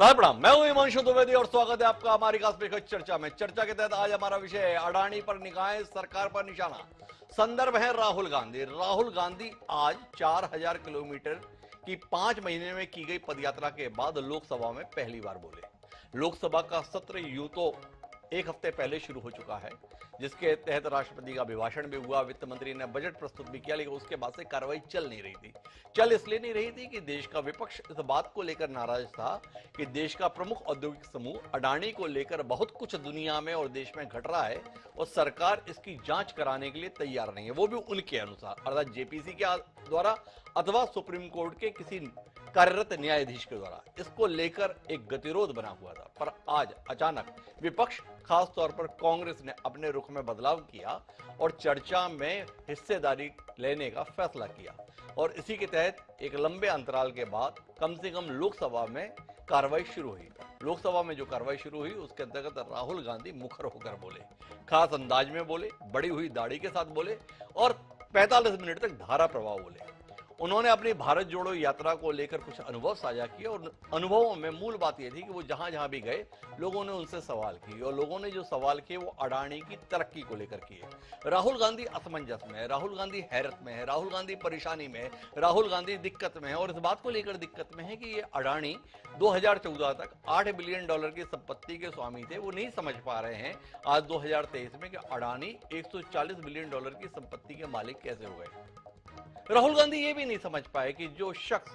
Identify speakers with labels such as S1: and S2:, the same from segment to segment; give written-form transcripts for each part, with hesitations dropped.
S1: साहब प्रणाम, मैं हूं हिमांशु द्विवेदी और स्वागत है आपका हमारी खास पेशकश चर्चा में। चर्चा के तहत आज हमारा विषय है अडानी पर निगाहें, सरकार पर निशाना। संदर्भ है राहुल गांधी। राहुल गांधी आज 4000 किलोमीटर की 5 महीने में की गई पदयात्रा के बाद लोकसभा में पहली बार बोले। लोकसभा का सत्र यूं तो एक हफ्ते पहले शुरू हो चुका है, जिसके तहत राष्ट्रपति का अभिभाषण भी हुआ, वित्त मंत्री ने बजट प्रस्तुत भी किया, लेकिन उसके बाद से कार्रवाई चल नहीं रही थी। चल इसलिए नहीं रही थी कि देश का विपक्ष इस बात को लेकर नाराज था कि देश का प्रमुख औद्योगिक समूह अडानी को लेकर बहुत कुछ दुनिया में और देश में घट रहा है और सरकार इसकी जांच कराने के लिए तैयार नहीं है, वो भी उनके अनुसार, अर्थात जेपीसी के द्वारा अथवा सुप्रीम कोर्ट के किसी कार्यरत न्यायाधीश के द्वारा। इसको लेकर एक गतिरोध बना हुआ था, पर आज अचानक विपक्ष, खास तौर पर कांग्रेस ने अपने रुख में बदलाव किया और चर्चा में हिस्सेदारी लेने का फैसला किया और इसी के तहत एक लंबे अंतराल के बाद कम से कम लोकसभा में कार्रवाई शुरू हुई। लोकसभा में जो कार्रवाई शुरू हुई उसके अंतर्गत राहुल गांधी मुखर होकर बोले, खास अंदाज में बोले, बड़ी हुई दाढ़ी के साथ बोले और 45 मिनट तक धारा प्रवाह बोले। उन्होंने अपनी भारत जोड़ो यात्रा को लेकर कुछ अनुभव साझा किए और अनुभवों में मूल बात यह थी कि वो जहां जहां भी गए लोगों ने उनसे सवाल किए और लोगों ने जो सवाल किए वो अडानी की तरक्की को लेकर किए। राहुल गांधी असमंजस में है, राहुल गांधी हैरत में है, राहुल गांधी परेशानी में है, राहुल गांधी दिक्कत में है और इस बात को लेकर दिक्कत में है कि ये अडानी 2014 तक $8 बिलियन की संपत्ति के स्वामी थे। वो नहीं समझ पा रहे हैं आज 2023 में कि अडानी 140 बिलियन डॉलर की संपत्ति के मालिक कैसे हो गए। राहुल गांधी ये भी नहीं समझ पाए कि जो शख्स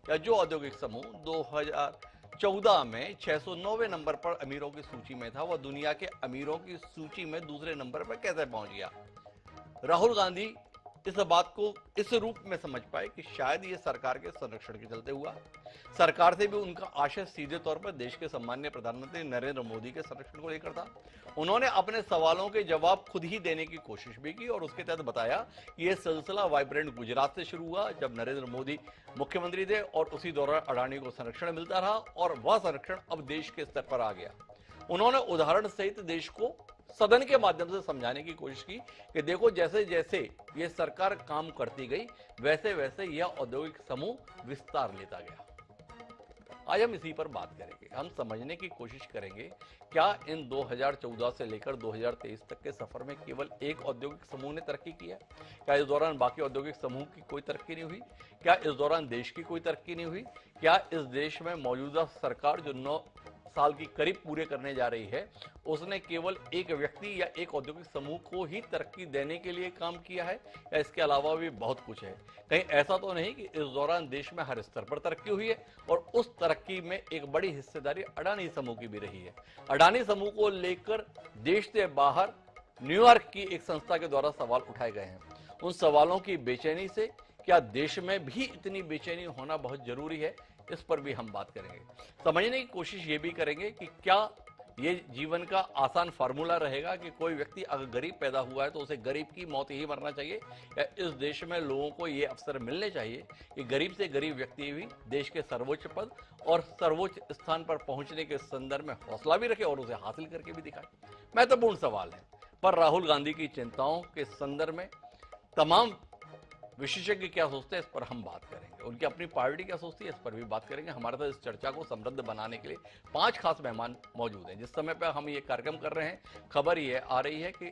S1: या जो औद्योगिक समूह 2014 में 609वें नंबर पर अमीरों की सूची में था, वह दुनिया के अमीरों की सूची में दूसरे नंबर पर कैसे पहुंच गया। राहुल गांधी इस बात को इस रूप में समझ पाए कि शायद ये सरकार के संरक्षण के चलते हुआ। सरकार से भी उनका आशय सीधे तौर पर देश के सम्माननीय प्रधानमंत्री नरेंद्र मोदी के संरक्षण को लेकर था। उन्होंने अपने सवालों के जवाब खुद ही देने की कोशिश भी की और उसके तहत बताया कि यह सिलसिला वाइब्रेंट गुजरात से शुरू हुआ, जब नरेंद्र मोदी मुख्यमंत्री थे और उसी दौरान अडानी को संरक्षण मिलता रहा और वह संरक्षण अब देश के स्तर पर आ गया। उन्होंने उदाहरण सहित देश को सदन के माध्यम से समझाने की कोशिश की कि देखो, जैसे जैसे ये सरकार काम करती गई वैसे वैसे यह औद्योगिक समूह विस्तार लेता गया। आज हम इसी पर बात करेंगे। हम समझने की कोशिश करेंगे क्या इन 2014 से लेकर 2023 तक के सफर में केवल एक औद्योगिक समूह ने तरक्की की है? क्या इस दौरान बाकी औद्योगिक समूह की कोई तरक्की नहीं हुई? क्या इस दौरान देश की कोई तरक्की नहीं हुई? क्या इस देश में मौजूदा सरकार जो 9 साल की करीब पूरे करने जा रही है, उसने केवल एक व्यक्ति या एक औद्योगिक समूह को ही तरक्की देने के लिए काम किया है या इसके अलावा भी बहुत कुछ है? कहीं ऐसा तो नहीं कि इस दौरान देश में हर स्तर पर तरक्की हुई है और उस तरक्की में एक बड़ी हिस्सेदारी अडानी समूह की भी रही है? अडानी समूह को लेकर देश से बाहर न्यूयॉर्क की एक संस्था के द्वारा सवाल उठाए गए हैं। उन सवालों की बेचैनी से क्या देश में भी इतनी बेचैनी होना बहुत जरूरी है, इस पर भी हम बात करेंगे। समझने की कोशिश ये भी करेंगे कि क्या ये जीवन का आसान फार्मूला रहेगा कि कोई व्यक्ति अगर गरीब पैदा हुआ है तो उसे गरीब की मौत ही मरना चाहिए, या इस देश में लोगों को ये अवसर मिलने चाहिए कि गरीब से गरीब व्यक्ति भी देश के सर्वोच्च पद और सर्वोच्च स्थान पर पहुंचने के संदर्भ में हौसला भी रखे और उसे हासिल करके भी दिखाए। महत्वपूर्ण सवाल है, पर राहुल गांधी की चिंताओं के संदर्भ में तमाम विशेषज्ञ क्या सोचते हैं इस पर हम बात करेंगे। उनकी अपनी पार्टी क्या सोचती है इस पर भी बात करेंगे। हमारे साथ इस चर्चा को समृद्ध बनाने के लिए 5 खास मेहमान मौजूद हैं। जिस समय पर हम ये कार्यक्रम कर रहे हैं, खबर ये आ रही है कि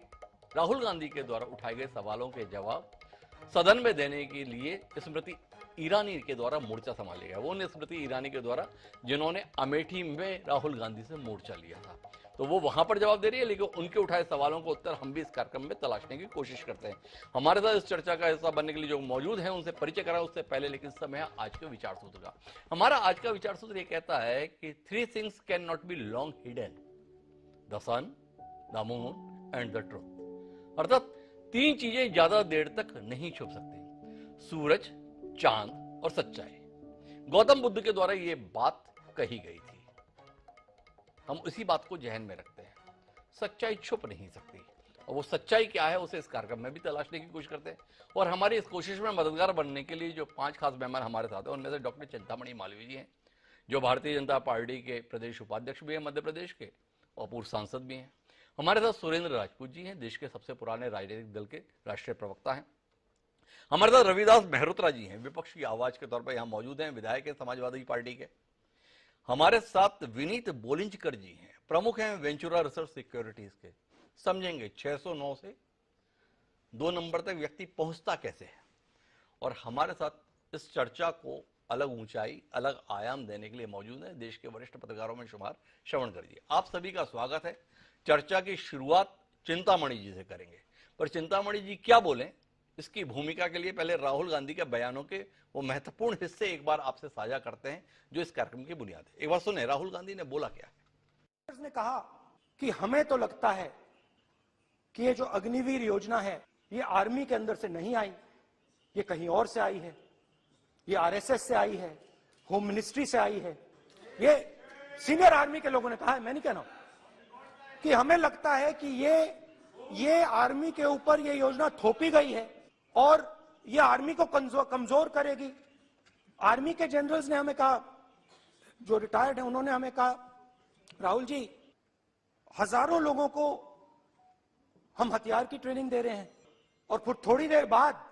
S1: राहुल गांधी के द्वारा उठाए गए सवालों के जवाब सदन में देने के लिए स्मृति ईरानी के द्वारा मोर्चा संभाला गया। वो स्मृति ईरानी के द्वारा जिन्होंने अमेठी में राहुल गांधी से मोर्चा लिया था, तो वो वहां पर जवाब दे रही है, लेकिन उनके उठाए सवालों को उत्तर हम भी इस कार्यक्रम में तलाशने की कोशिश करते हैं। हमारे साथ इस चर्चा का हिस्सा बनने के लिए जो मौजूद हैं उनसे परिचय कराएं उससे पहले लेकिन समय है आज के विचार सूत्र का। हमारा आज का विचार सूत्र ये कहता है कि 3 things can not be long hidden, the sun, the moon and the truth. अर्थात 3 चीजें ज्यादा देर तक नहीं छुप सकती, सूरज, चांद और सच्चाई। गौतम बुद्ध के द्वारा यह बात कही गई थी। हम इसी बात को जहन में रखते हैं। सच्चाई छुप नहीं सकती और वो सच्चाई क्या है उसे इस कार्यक्रम में भी तलाशने की कोशिश करते हैं। और हमारी इस कोशिश में मददगार बनने के लिए जो 5 खास मेहमान हमारे साथ हैं, उनमें से डॉक्टर चिंतामणि मालवीय जी हैं, जो भारतीय जनता पार्टी के प्रदेश उपाध्यक्ष भी हैं मध्य प्रदेश के और पूर्व सांसद भी हैं। हमारे साथ सुरेंद्र राजपूत जी हैं, देश के सबसे पुराने राजनीतिक दल के राष्ट्रीय प्रवक्ता हैं। हमारे साथ रविदास मेहरोत्रा जी हैं, विपक्ष की आवाज के तौर पर यहां मौजूद हैं, विधायक हैं समाजवादी पार्टी के। हमारे साथ विनीत बोलिंजकर जी हैं, प्रमुख हैं वेंचुरा रिसर्च सिक्योरिटीज के। समझेंगे 609 से 2 नंबर तक व्यक्ति पहुंचता कैसे है, और हमारे साथ इस चर्चा को अलग ऊंचाई, अलग आयाम देने के लिए मौजूद है देश के वरिष्ठ पत्रकारों में शुमार श्रवणकर जी। आप सभी का स्वागत है। चर्चा की शुरुआत चिंतामणि जी से करेंगे, पर चिंतामणि जी क्या बोलें इसकी भूमिका के लिए पहले राहुल गांधी के बयानों के वो महत्वपूर्ण हिस्से एक बार आपसे साझा करते हैं जो इस कार्यक्रम की बुनियाद है। एक बार सुने राहुल गांधी ने बोला क्या है।
S2: उसने कहा कि हमें तो लगता है कि ये जो अग्निवीर योजना है ये आर्मी के अंदर से नहीं आई, ये कहीं और से आई है, ये आरएसएस से आई है, होम मिनिस्ट्री से आई है। ये सीनियर आर्मी के लोगों ने कहा है, मैं नहीं कह रहा हूं, कि हमें लगता है कि ये आर्मी के ऊपर ये योजना थोपी गई है और ये आर्मी को कमजोर करेगी। आर्मी के जनरल्स ने हमें कहा, जो रिटायर्ड है उन्होंने हमें कहा, राहुल जी हजारों लोगों को हम हथियार की ट्रेनिंग दे रहे हैं और फिर थोड़ी देर बाद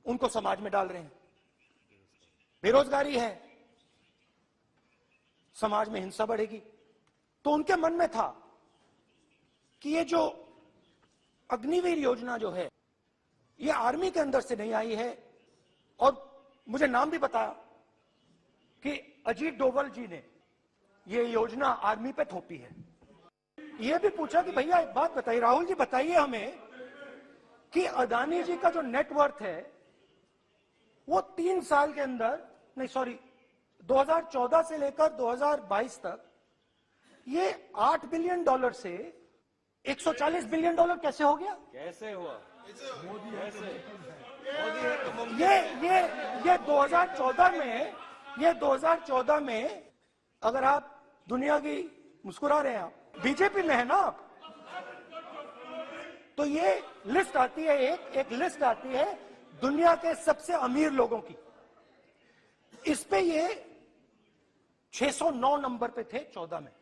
S2: उनको समाज में डाल रहे हैं। बेरोजगारी है, समाज में हिंसा बढ़ेगी। तो उनके मन में था कि ये जो अग्निवीर योजना जो है ये आर्मी के अंदर से नहीं आई है, और मुझे नाम भी बताया कि अजीत डोभाल जी ने ये योजना आर्मी पे थोपी है। ये भी पूछा कि भैया एक बात बताइए, राहुल जी बताइए हमें कि अदानी जी का जो नेटवर्थ है वो 3 साल के अंदर, नहीं सॉरी 2014 से लेकर 2022 तक ये $8 बिलियन से $140 बिलियन कैसे हो गया?
S3: कैसे हुआ?
S2: ये 2014 में अगर आप दुनिया की, मुस्कुरा रहे हैं आप, बीजेपी में है ना आप, तो ये लिस्ट आती है, एक लिस्ट आती है दुनिया के सबसे अमीर लोगों की। इस पे ये 609 नंबर पे थे 14 में।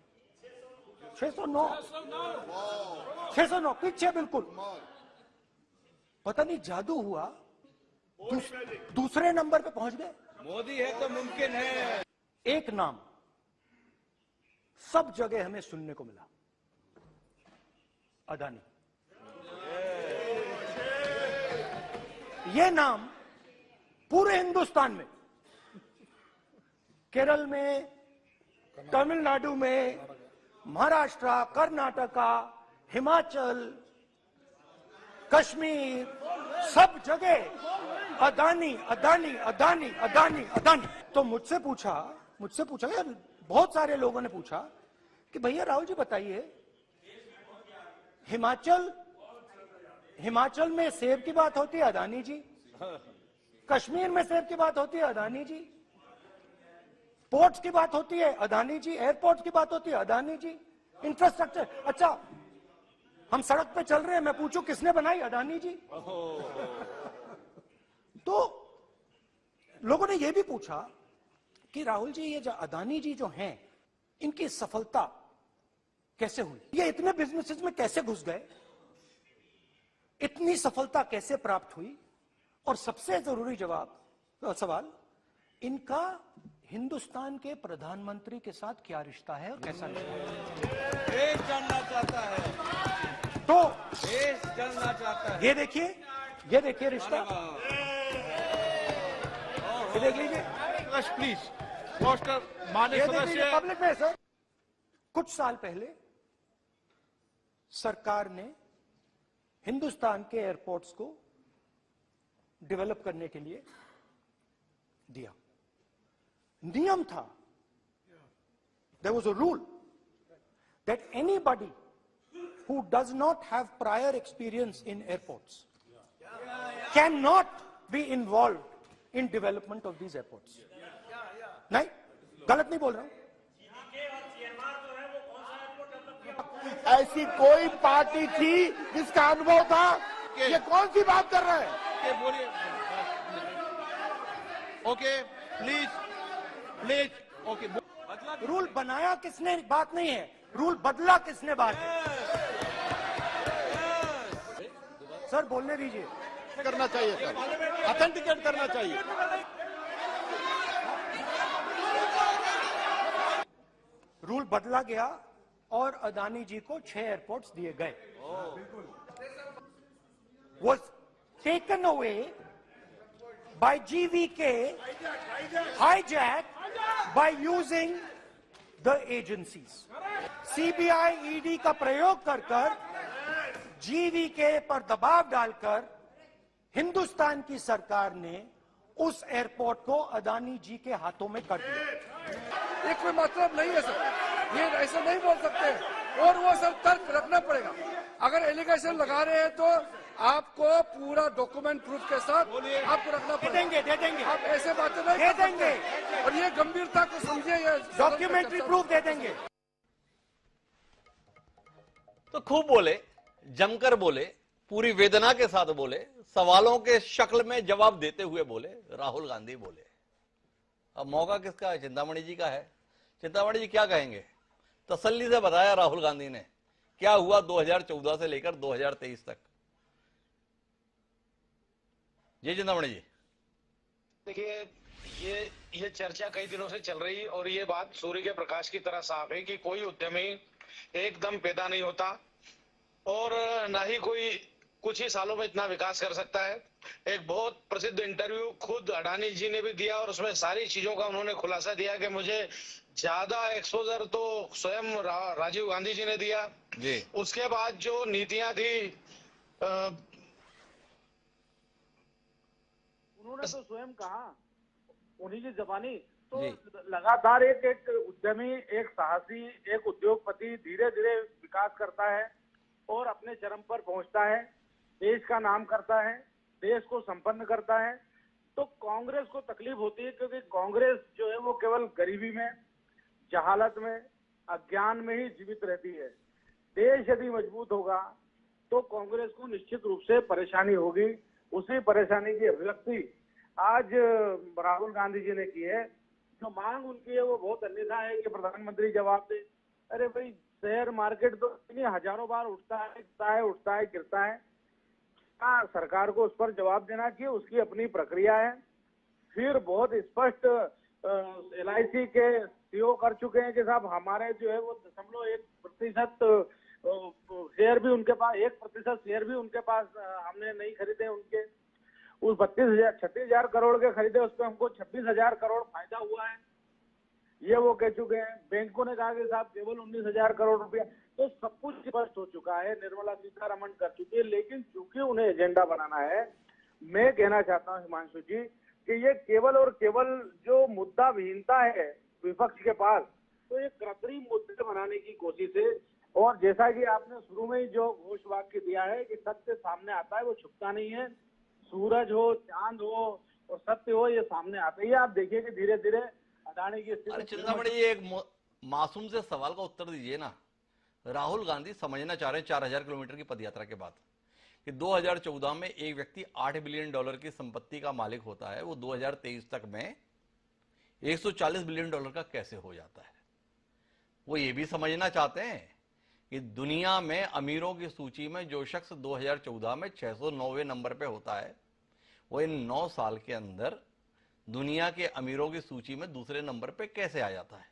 S2: 609 पीछे बिल्कुल। पता नहीं जादू हुआ, दूसरे नंबर पे पहुंच गए।
S3: मोदी है तो मुमकिन है।
S2: एक नाम सब जगह हमें सुनने को मिला, अदानी। यह नाम पूरे हिंदुस्तान में, केरल में, तमिलनाडु में, महाराष्ट्र, कर्नाटका, हिमाचल, कश्मीर, सब जगह अदानी अदानी अदानी अदानी अदानी। तो मुझसे पूछा यार, बहुत सारे लोगों ने पूछा कि भैया राहुल जी बताइए, हिमाचल में सेब की बात होती है अदानी जी, कश्मीर में सेब की बात होती है अदानी जी, पोर्ट्स की बात होती है अदानी जी, एयरपोर्ट्स की बात होती है अदानी जी, इंफ्रास्ट्रक्चर। अच्छा हम सड़क पे चल रहे हैं, मैं पूछूं किसने बनाई? अदानी जी। तो लोगों ने यह भी पूछा कि राहुल जी ये जो अदानी जी जो हैं इनकी सफलता कैसे हुई, ये इतने बिजनेसेस में कैसे घुस गए, इतनी सफलता कैसे प्राप्त हुई, और सबसे जरूरी सवाल, इनका हिंदुस्तान के प्रधानमंत्री के साथ क्या रिश्ता है और कैसा रिश्ता है,
S3: देश जानना चाहता है।
S2: तो
S3: देश जानना चाहता है।
S2: ये देखिए रिश्ता, ये देख लीजिए
S3: प्लीज पोस्टर माननीय सदस्य
S2: पब्लिक में। सर कुछ साल पहले सरकार ने हिंदुस्तान के एयरपोर्ट्स को डेवलप करने के लिए दिया। नियम था, there was a rule that anybody who does not have prior experience in airports cannot be involved in development of these airports. नहीं, गलत नहीं बोल रहा हूं।
S4: ऐसी कोई पार्टी थी जिसका अनुभव था? ये कौन सी बात कर रहे हैं?
S3: बोलिए। Okay please okay.
S2: रूल बनाया किसने बात नहीं है, रूल बदला किसने बात है। सर बोलने दीजिए।
S4: करना चाहिए सर, ऑथेंटिकेट करना चाहिए।
S2: रूल बदला गया और अदानी जी को 6 एयरपोर्ट्स दिए गए। was taken away by GVK, hijacked by using the agencies. CBI ED का प्रयोग कर जीवीके पर दबाव डालकर हिंदुस्तान की सरकार ने उस एयरपोर्ट को अदानी जी के हाथों में कर दिया।
S5: ये कोई मतलब नहीं है सर, ये ऐसा नहीं बोल सकते और वो सर तर्क रखना पड़ेगा। अगर एलिगेशन लगा रहे हैं तो आपको पूरा डॉक्यूमेंट प्रूफ के साथ आपको रखना पड़ेगा।
S2: दे देंगे
S5: आप ऐसे बातें नहीं
S2: दे
S5: कर सकते।
S2: देंगे
S5: और ये गंभीरता को समझिए, ये
S2: डॉक्यूमेंट्री प्रूफ दे देंगे।
S1: तो खूब बोले, जमकर बोले, पूरी वेदना के साथ बोले, सवालों के शक्ल में जवाब देते हुए बोले, राहुल गांधी बोले। अब मौका किसका है? चिंतामणि जी का है। चिंतामणि जी क्या कहेंगे? तसल्ली से बताया राहुल गांधी ने क्या हुआ 2014 से लेकर 2023 तक। जी चिंतामणि जी।
S6: देखिए ये चर्चा कई दिनों से चल रही और ये बात सूर्य के प्रकाश की तरह साफ है कि कोई उद्यमी एकदम पैदा नहीं होता और ना ही कोई कुछ ही सालों में इतना विकास कर सकता है। एक बहुत प्रसिद्ध इंटरव्यू खुद अडानी जी ने भी दिया और उसमें सारी चीजों का उन्होंने खुलासा दिया कि मुझे ज्यादा एक्सपोजर तो स्वयं राजीव गांधी जी ने दिया
S1: जी।
S6: उसके बाद जो नीतियां थी
S7: उन्होंने तो स्वयं कहा, उन्हीं की जबानी। तो
S1: जी।
S7: लगातार एक उद्यमी, एक साहसी, एक उद्योगपति धीरे धीरे विकास करता है और अपने चरम पर पहुंचता है, देश का नाम करता है, देश को संपन्न करता है। तो कांग्रेस को तकलीफ होती है क्योंकि कांग्रेस जो है वो केवल गरीबी में, जहालत में, अज्ञान में ही जीवित रहती है। देश यदि मजबूत होगा तो कांग्रेस को निश्चित रूप से परेशानी होगी। उसी परेशानी की अभिव्यक्ति आज राहुल गांधी जी ने की है। जो मांग उनकी है वो बहुत अन्यथा है कि प्रधानमंत्री जवाब दे। अरे भाई, शेयर मार्केट तो इतनी हजारों बार उठता है, गिरता है। हाँ, सरकार को उस पर जवाब देना चाहिए, उसकी अपनी प्रक्रिया है। फिर बहुत स्पष्ट LIC के CEO कर चुके हैं कि साहब हमारे जो है वो 0.1% शेयर भी उनके पास, 1% शेयर भी उनके पास हमने नहीं खरीदे। उनके उस 36,000 करोड़ के खरीदे, उस पर हमको 26,000 करोड़ फायदा हुआ है, ये वो कह चुके हैं। बैंकों ने कहा कि साहब केवल 19,000 करोड़ रुपया। तो सब कुछ स्पष्ट हो चुका है, निर्मला सीतारमण कर चुकी है। लेकिन चूंकि उन्हें एजेंडा बनाना है, मैं कहना चाहता हूं हिमांशु जी कि ये केवल और केवल जो मुद्दा विहीनता है विपक्ष के पास, तो ये कृत्रिम मुद्दे बनाने की कोशिश है। और जैसा कि आपने शुरू में ही जो घोष वाक्य दिया है कि सत्य सामने आता है, वो छुपता नहीं है। सूरज हो, चांद हो और सत्य हो, ये सामने आता है। आप देखिए कि धीरे धीरे अडानी की
S1: अरे चिंतामणि जी, एक मासूम से सवाल का उत्तर दीजिए ना। राहुल गांधी समझना चाह रहे हैं 4,000 किलोमीटर की पदयात्रा के बाद कि 2014 में एक व्यक्ति $8 बिलियन की संपत्ति का मालिक होता है, वो 2023 तक में $140 बिलियन का कैसे हो जाता है। वो ये भी समझना चाहते हैं कि दुनिया में अमीरों की सूची में जो शख्स 2014 में 609वें नंबर पे होता है, वो इन 9 साल के अंदर दुनिया के अमीरों की सूची में दूसरे नंबर पे कैसे आ जाता है।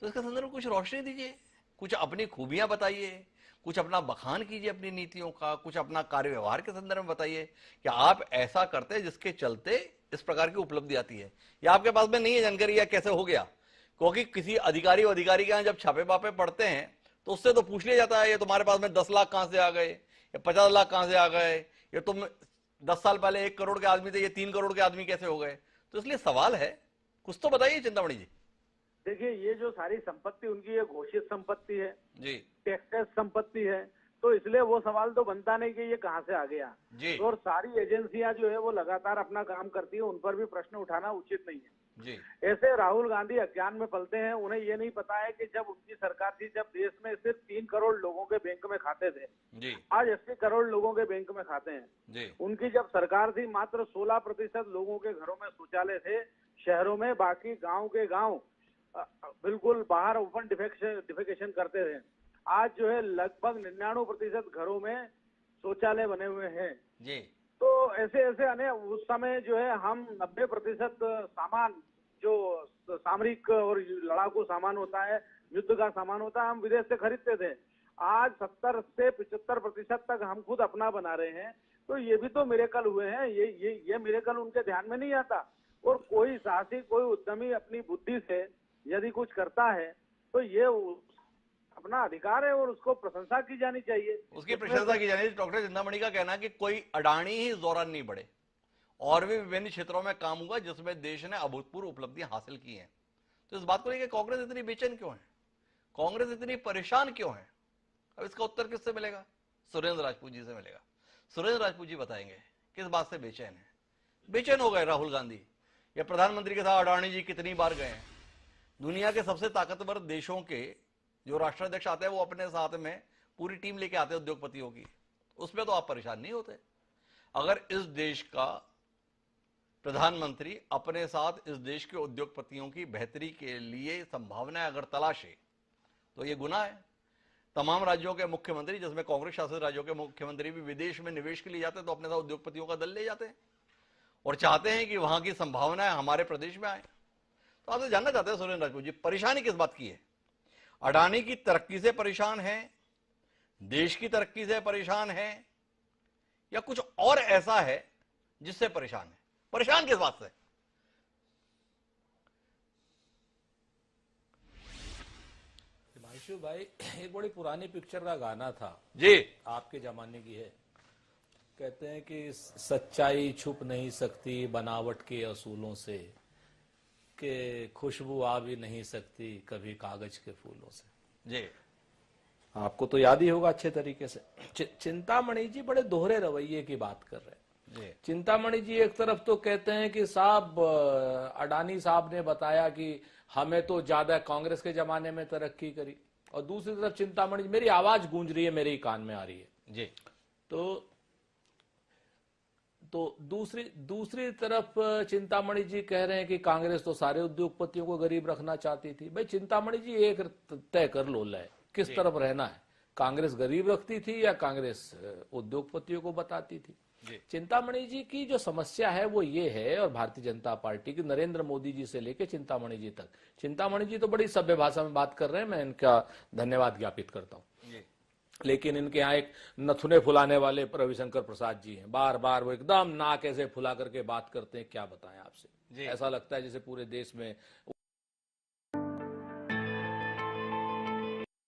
S1: तो इसके संदर्भ में कुछ रोशनी दीजिए, कुछ अपनी खूबियां बताइए, कुछ अपना बखान कीजिए अपनी नीतियों का, कुछ अपना कार्य व्यवहार के संदर्भ में बताइए कि आप ऐसा करते हैं जिसके चलते इस प्रकार की उपलब्धि आती है। या आपके पास में नहीं है जानकारी, या कैसे हो गया? क्योंकि किसी अधिकारी के यहाँ जब छापे बापे पड़ते हैं तो उससे तो पूछ लिया जाता है, ये तुम्हारे पास में 10 लाख कहां से आ गए, या 50 लाख कहां से आ गए, ये तुम 10 साल पहले 1 करोड़ के आदमी थे, ये 3 करोड़ के आदमी कैसे हो गए। तो इसलिए सवाल है, कुछ तो बताइए चिंतामणि जी।
S7: देखिए, ये जो सारी संपत्ति उनकी ये घोषित संपत्ति है
S1: जी,
S7: टैक्स संपत्ति है, तो इसलिए वो सवाल तो बनता नहीं कि ये कहां से आ गया
S1: जी।
S7: और सारी एजेंसियां जो है वो लगातार अपना काम करती है, उन पर भी प्रश्न उठाना उचित नहीं है
S1: जी।
S7: ऐसे राहुल गांधी अज्ञान में पलते हैं। उन्हें ये नहीं पता है कि जब उनकी सरकार थी, जब देश में सिर्फ 3 करोड़ लोगों के बैंक में खाते थे,
S1: जी।
S7: आज 80 करोड़ लोगों के बैंक में खाते हैं।
S1: जी।
S7: उनकी जब सरकार थी, मात्र 16% लोगों के घरों में शौचालय थे शहरों में, बाकी गांव के गांव बिल्कुल बाहर ओपन डिफेकेशन करते थे। आज जो है लगभग 99% घरों में शौचालय बने हुए हैं
S1: जी।
S7: तो ऐसे अनेक उस समय जो है हम 90% सामान जो सामरिक और लड़ाकू सामान होता है, युद्ध का सामान होता है, हम विदेश से खरीदते थे। आज 70 से 75% तक हम खुद अपना बना रहे हैं। तो ये भी तो मिरेकल हुए हैं। ये मिरेकल उनके ध्यान में नहीं आता। और कोई साहसी, कोई उद्यमी अपनी बुद्धि से यदि कुछ करता है तो ये अपना अधिकार है और उसको प्रशंसा की जानी चाहिए।
S1: उसकी प्रशंसा की जानी चाहिए। डॉक्टर चिंतामणि का कहना है कि कोई अडानी ही इस दौरान नहीं बढ़े, और भी विभिन्न क्षेत्रों में काम हुआ जिसमें देश ने अभूतपूर्व उपलब्धियां हासिल की हैं। तो इस बात को लेकर कांग्रेस इतनी बेचैन क्यों है, कांग्रेस इतनी परेशान क्यों है? अब इसका उत्तर किससे मिलेगा? सुरेंद्र राजपूत जी से मिलेगा। सुरेंद्र राजपूत जी बताएंगे किस बात से बेचैन है। बेचैन हो गए राहुल गांधी या प्रधानमंत्री के साथ अडानी जी कितनी बार गए हैं? दुनिया के सबसे ताकतवर देशों के जो राष्ट्राध्यक्ष आते हैं वो अपने साथ में पूरी टीम लेके आते हैं उद्योगपतियों की, उसमें तो आप परेशान नहीं होते। अगर इस देश का प्रधानमंत्री अपने साथ इस देश के उद्योगपतियों की बेहतरी के लिए संभावनाएं अगर तलाशे तो ये गुनाह है। तमाम राज्यों के मुख्यमंत्री, जिसमें कांग्रेस शासित राज्यों के मुख्यमंत्री भी विदेश में निवेश के लिए जाते हैं तो अपने साथ उद्योगपतियों का दल ले जाते हैं और चाहते हैं कि वहां की संभावनाएं हमारे प्रदेश में आए। तो आपसे जानना चाहते हैं सुरेंद्र राजपूत जी, परेशानी किस बात की है? अडानी की तरक्की से परेशान है, देश की तरक्की से परेशान है, या कुछ और ऐसा है जिससे परेशान है? परेशान किस बात से?
S8: हिमांशु भाई, एक बड़ी पुरानी पिक्चर का गाना था
S1: जी,
S8: आपके जमाने की है। कहते हैं कि सच्चाई छुप नहीं सकती बनावट के असूलों से, कि खुशबू आ भी नहीं सकती कभी कागज के फूलों से।
S1: जी,
S8: आपको तो याद ही होगा अच्छे तरीके से। चिंतामणि जी बड़े दोहरे रवैये की बात कर रहे हैं।
S1: जी,
S8: चिंतामणि जी एक तरफ तो कहते हैं कि साहब अडानी साहब ने बताया कि हमें तो ज्यादा कांग्रेस के जमाने में तरक्की करी, और दूसरी तरफ चिंतामणि जी, मेरी आवाज गूंज रही है, मेरे ही कान में आ रही है
S1: जी,
S8: तो दूसरी तरफ चिंतामणि जी कह रहे हैं कि कांग्रेस तो सारे उद्योगपतियों को गरीब रखना चाहती थी। भाई चिंतामणि जी एक तय कर लो लय, किस तरफ रहना है? कांग्रेस गरीब रखती थी या कांग्रेस उद्योगपतियों को बताती थी? चिंतामणि जी की जो समस्या है वो ये है, और भारतीय जनता पार्टी की, नरेंद्र मोदी जी से लेकर चिंतामणि जी तक। चिंतामणि जी तो बड़ी सभ्य भाषा में बात कर रहे हैं, मैं इनका धन्यवाद ज्ञापित करता हूं। लेकिन इनके यहाँ एक नथुने फुलाने वाले रविशंकर प्रसाद जी हैं, बार बार वो एकदम नाक ऐसे फुला करके बात करते हैं। क्या बताएं आपसे, ऐसा लगता है जैसे पूरे देश में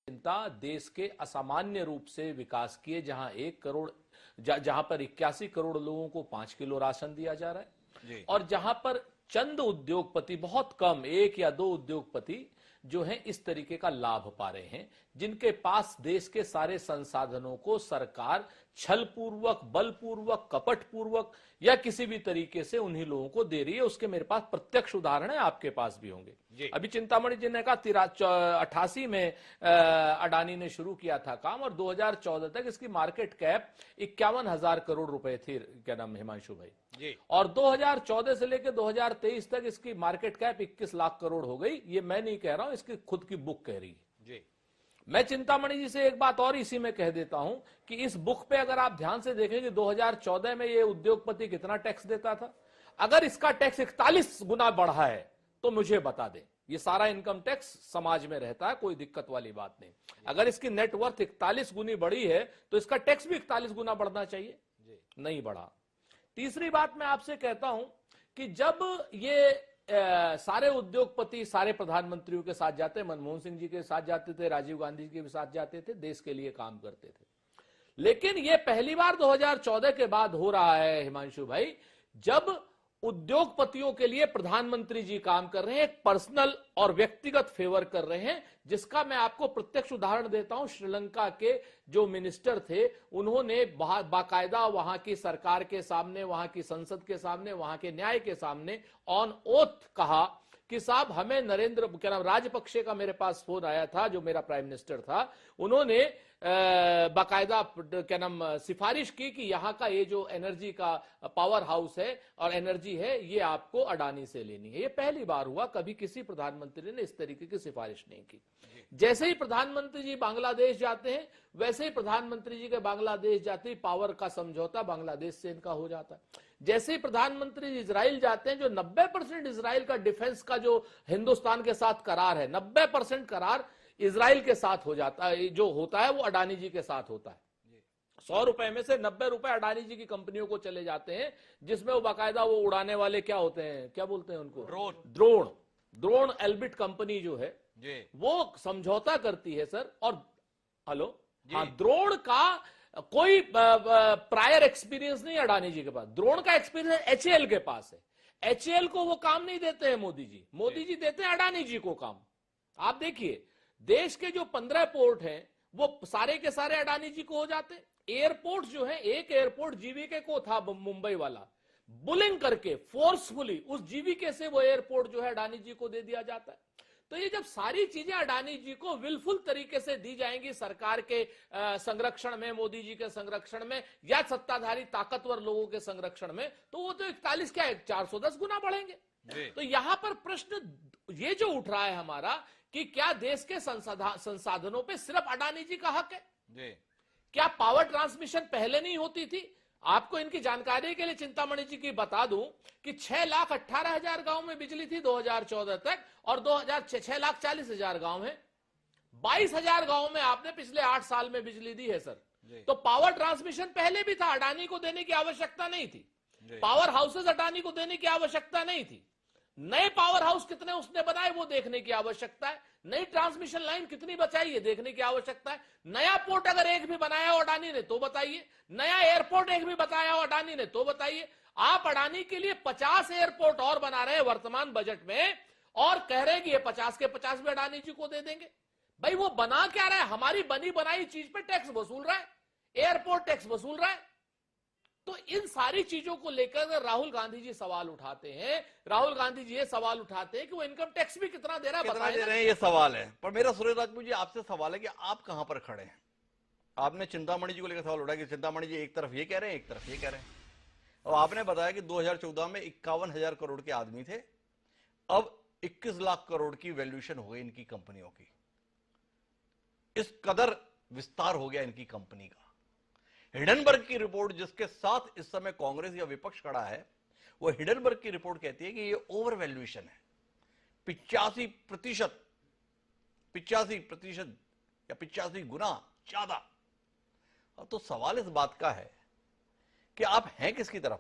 S8: चिंता देश के असामान्य रूप से विकास किए, जहां पर 81 करोड़ लोगों को 5 किलो राशन दिया जा रहा है, और जहां पर चंद उद्योगपति, बहुत कम 1 या 2 उद्योगपति जो हैं इस तरीके का लाभ पा रहे हैं, जिनके पास देश के सारे संसाधनों को सरकार छलपूर्वक, बलपूर्वक, कपटपूर्वक या किसी भी तरीके से उन्हीं लोगों को दे रही है। उसके मेरे पास प्रत्यक्ष उदाहरण है, आपके पास भी होंगे। अभी चिंतामणि जी ने कहा 88 में अडानी ने शुरू किया था काम, और 2014 तक इसकी मार्केट कैप 51,000 करोड़ रुपए थी। क्या नाम हिमांशु भाई जी? और 2014 से लेकर 2023 तक इसकी मार्केट कैप 21 लाख करोड़ हो गई। ये मैं नहीं कह रहा हूं, इसकी खुद की बुक कह रही है जी। मैं चिंतामणि जी से एक बात और इसी में कह देता हूं कि इस बुक पे अगर आप ध्यान से देखेंगे 2014 में ये उद्योगपति कितना टैक्स देता था। अगर इसका टैक्स 41 गुना बढ़ा है तो मुझे बता दें। ये सारा इनकम टैक्स समाज में रहता है, कोई दिक्कत वाली बात नहीं। अगर इसकी नेटवर्थ 41 गुनी बढ़ी है तो इसका टैक्स भी 41 गुना बढ़ना चाहिए, नहीं बढ़ा। तीसरी बात मैं आपसे कहता हूं कि जब ये सारे उद्योगपति सारे प्रधानमंत्रियों के साथ जाते, मनमोहन सिंह जी के साथ जाते थे, राजीव गांधी जी के भी साथ जाते थे, देश के लिए काम करते थे। लेकिन ये पहली बार 2014 के बाद हो रहा है हिमांशु भाई, जब उद्योगपतियों के लिए प्रधानमंत्री जी काम कर रहे हैं, एक पर्सनल और व्यक्तिगत फेवर कर रहे हैं, जिसका मैं आपको प्रत्यक्ष उदाहरण देता हूं। श्रीलंका के जो मिनिस्टर थे, उन्होंने बाकायदा वहां की सरकार के सामने, वहां की संसद के सामने, वहां के न्याय के सामने ऑन ओथ कहा कि साहब हमें राजपक्षे का मेरे पास फोन आया था, जो मेरा प्राइम मिनिस्टर था, उन्होंने बाकायदा सिफारिश की कि यहाँ का ये जो एनर्जी का पावर हाउस है और एनर्जी है, ये आपको अडानी से लेनी है। ये पहली बार हुआ, कभी किसी प्रधानमंत्री ने इस तरीके की सिफारिश नहीं की। जैसे ही प्रधानमंत्री जी बांग्लादेश जाते हैं, वैसे ही प्रधानमंत्री जी के बांग्लादेश जाते ही पावर का समझौता बांग्लादेश से इनका हो जाता है। जैसे ही प्रधानमंत्री इजराइल जाते हैं, जो 90% इजराइल का डिफेंस का जो हिंदुस्तान के साथ करार है, 90% करार इजराइल के साथ हो जाता है, जो होता है वो अडानी जी के साथ होता है। 100 रुपए में से 90 रुपए अडानी जी की कंपनियों को चले जाते हैं, जिसमें वो बाकायदा वो उड़ाने वाले क्या होते हैं, क्या बोलते हैं उनको, ड्रोन एल्बिट कंपनी जो है वो समझौता करती है सर। और हेलो, हाँ, ड्रोन का कोई प्रायर एक्सपीरियंस नहीं अडानी जी के पास, ड्रोन का एक्सपीरियंस HAL के पास है। HAL को वो काम नहीं देते हैं मोदी जी देते हैं अडानी जी को काम। आप देखिए, देश के जो 15 पोर्ट हैं वो सारे के सारे अडानी जी को हो जाते हैं। एयरपोर्ट जो है, एक एयरपोर्ट जीवीके को था मुंबई वाला, बुलिंग करके फोर्सफुली उस जीवीके से वो एयरपोर्ट जो है अडानी जी को दे दिया जाता है। तो ये जब सारी चीजें अडानी जी को विलफुल तरीके से दी जाएंगी सरकार के संरक्षण में, मोदी जी के संरक्षण में, या सत्ताधारी ताकतवर लोगों के संरक्षण में, तो वो तो 41 क्या 410 गुना बढ़ेंगे। तो यहां पर प्रश्न ये जो उठ रहा है हमारा कि क्या देश के संसाधनों पे सिर्फ अडानी जी का हक है? क्या पावर ट्रांसमिशन पहले नहीं होती थी? आपको इनकी जानकारी के लिए चिंतामणि जी की बता दूं कि 6,18,000 गांव में बिजली थी 2014 तक, और 6,40,000 गांव है। 22,000 गांव में आपने पिछले 8 साल में बिजली दी है सर। तो पावर ट्रांसमिशन पहले भी था, अडानी को देने की आवश्यकता नहीं थी। पावर हाउसेज अडानी को देने की आवश्यकता नहीं थी। नए पावर हाउस कितने उसने बनाए वो देखने की आवश्यकता है। नई ट्रांसमिशन लाइन कितनी बचाई है देखने की आवश्यकता है। नया पोर्ट अगर एक भी बनाया हो अडानी ने तो बताइए, नया एयरपोर्ट एक भी बताया हो अडानी ने तो बताइए। आप अडानी के लिए 50 एयरपोर्ट और बना रहे हैं वर्तमान बजट में, और कह रहे हैं कि ये 50 के 50 भी अडानी जी को दे देंगे। भाई वो बना क्या रहा है? हमारी बनी बनाई चीज पे टैक्स वसूल रहा है, एयरपोर्ट टैक्स वसूल रहा है। तो इन सारी चीजों को लेकर राहुल गांधी जी सवाल उठाते हैं। राहुल गांधी जी ये सवाल उठाते हैं कि वो इनकम टैक्स भी कितना दे रहा है,
S1: कितना दे रहे हैं, ये सवाल है। पर मेरा सुरेश राजपूत जी आपसे सवाल है कि आप कहां पर खड़े हैं? आपने चिंतामणि जी को लेकर सवाल उठाया कि चिंतामणि जी एक तरफ ये कह रहे हैं, एक तरफ ये कह रहे हैं, और आपने बताया कि 2014 में 51,000 करोड़ के आदमी थे, अब 21 लाख करोड़ की वैल्यूएशन हो गई इनकी कंपनियों की। इस कदर विस्तार हो गया इनकी कंपनी का। हिडनबर्ग की रिपोर्ट जिसके साथ इस समय कांग्रेस या विपक्ष खड़ा है, वो हिडनबर्ग की रिपोर्ट कहती है कि ये ओवर वैल्यूएशन है। 85% या 85 गुना ज्यादा। अब तो सवाल इस बात का है कि आप हैं किसकी तरफ?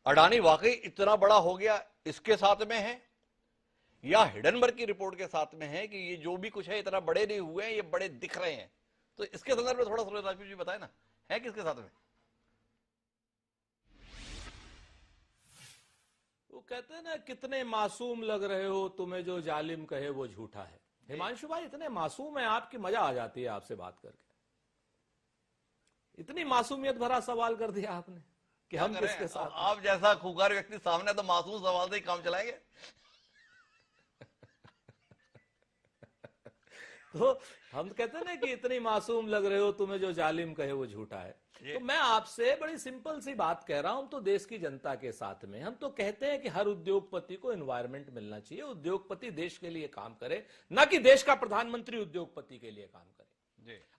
S1: अडानी वाकई इतना बड़ा हो गया इसके साथ में है, या हिडनबर्ग की रिपोर्ट के साथ में है कि ये जो भी कुछ है इतना बड़े नहीं हुए हैं, ये बड़े दिख रहे हैं? तो इसके संदर्भ में थोड़ा सुरेश राजपूत जी बताए ना, है किसके साथ में?
S8: वो कहते हैं ना, कितने मासूम लग रहे हो, तुम्हें जो जालिम कहे वो झूठा है। हिमांशु भाई इतने मासूम है आपकी, मजा आ जाती है आपसे बात करके। इतनी मासूमियत भरा सवाल कर दिया आपने कि हम किसके साथ।
S1: आप जैसा खूंखार व्यक्ति सामने तो मासूम सवाल से ही काम चलाएंगे।
S8: तो हम कहते हैं ना कि इतनी मासूम लग रहे हो, तुम्हें जो जालिम कहे वो झूठा है। तो मैं आपसे बड़ी सिंपल सी बात कह रहा हूं, तो देश की जनता के साथ में हम तो कहते हैं कि हर उद्योगपति को एनवायरनमेंट मिलना चाहिए, उद्योगपति देश के लिए काम करे, ना कि देश का प्रधानमंत्री उद्योगपति के लिए काम करे।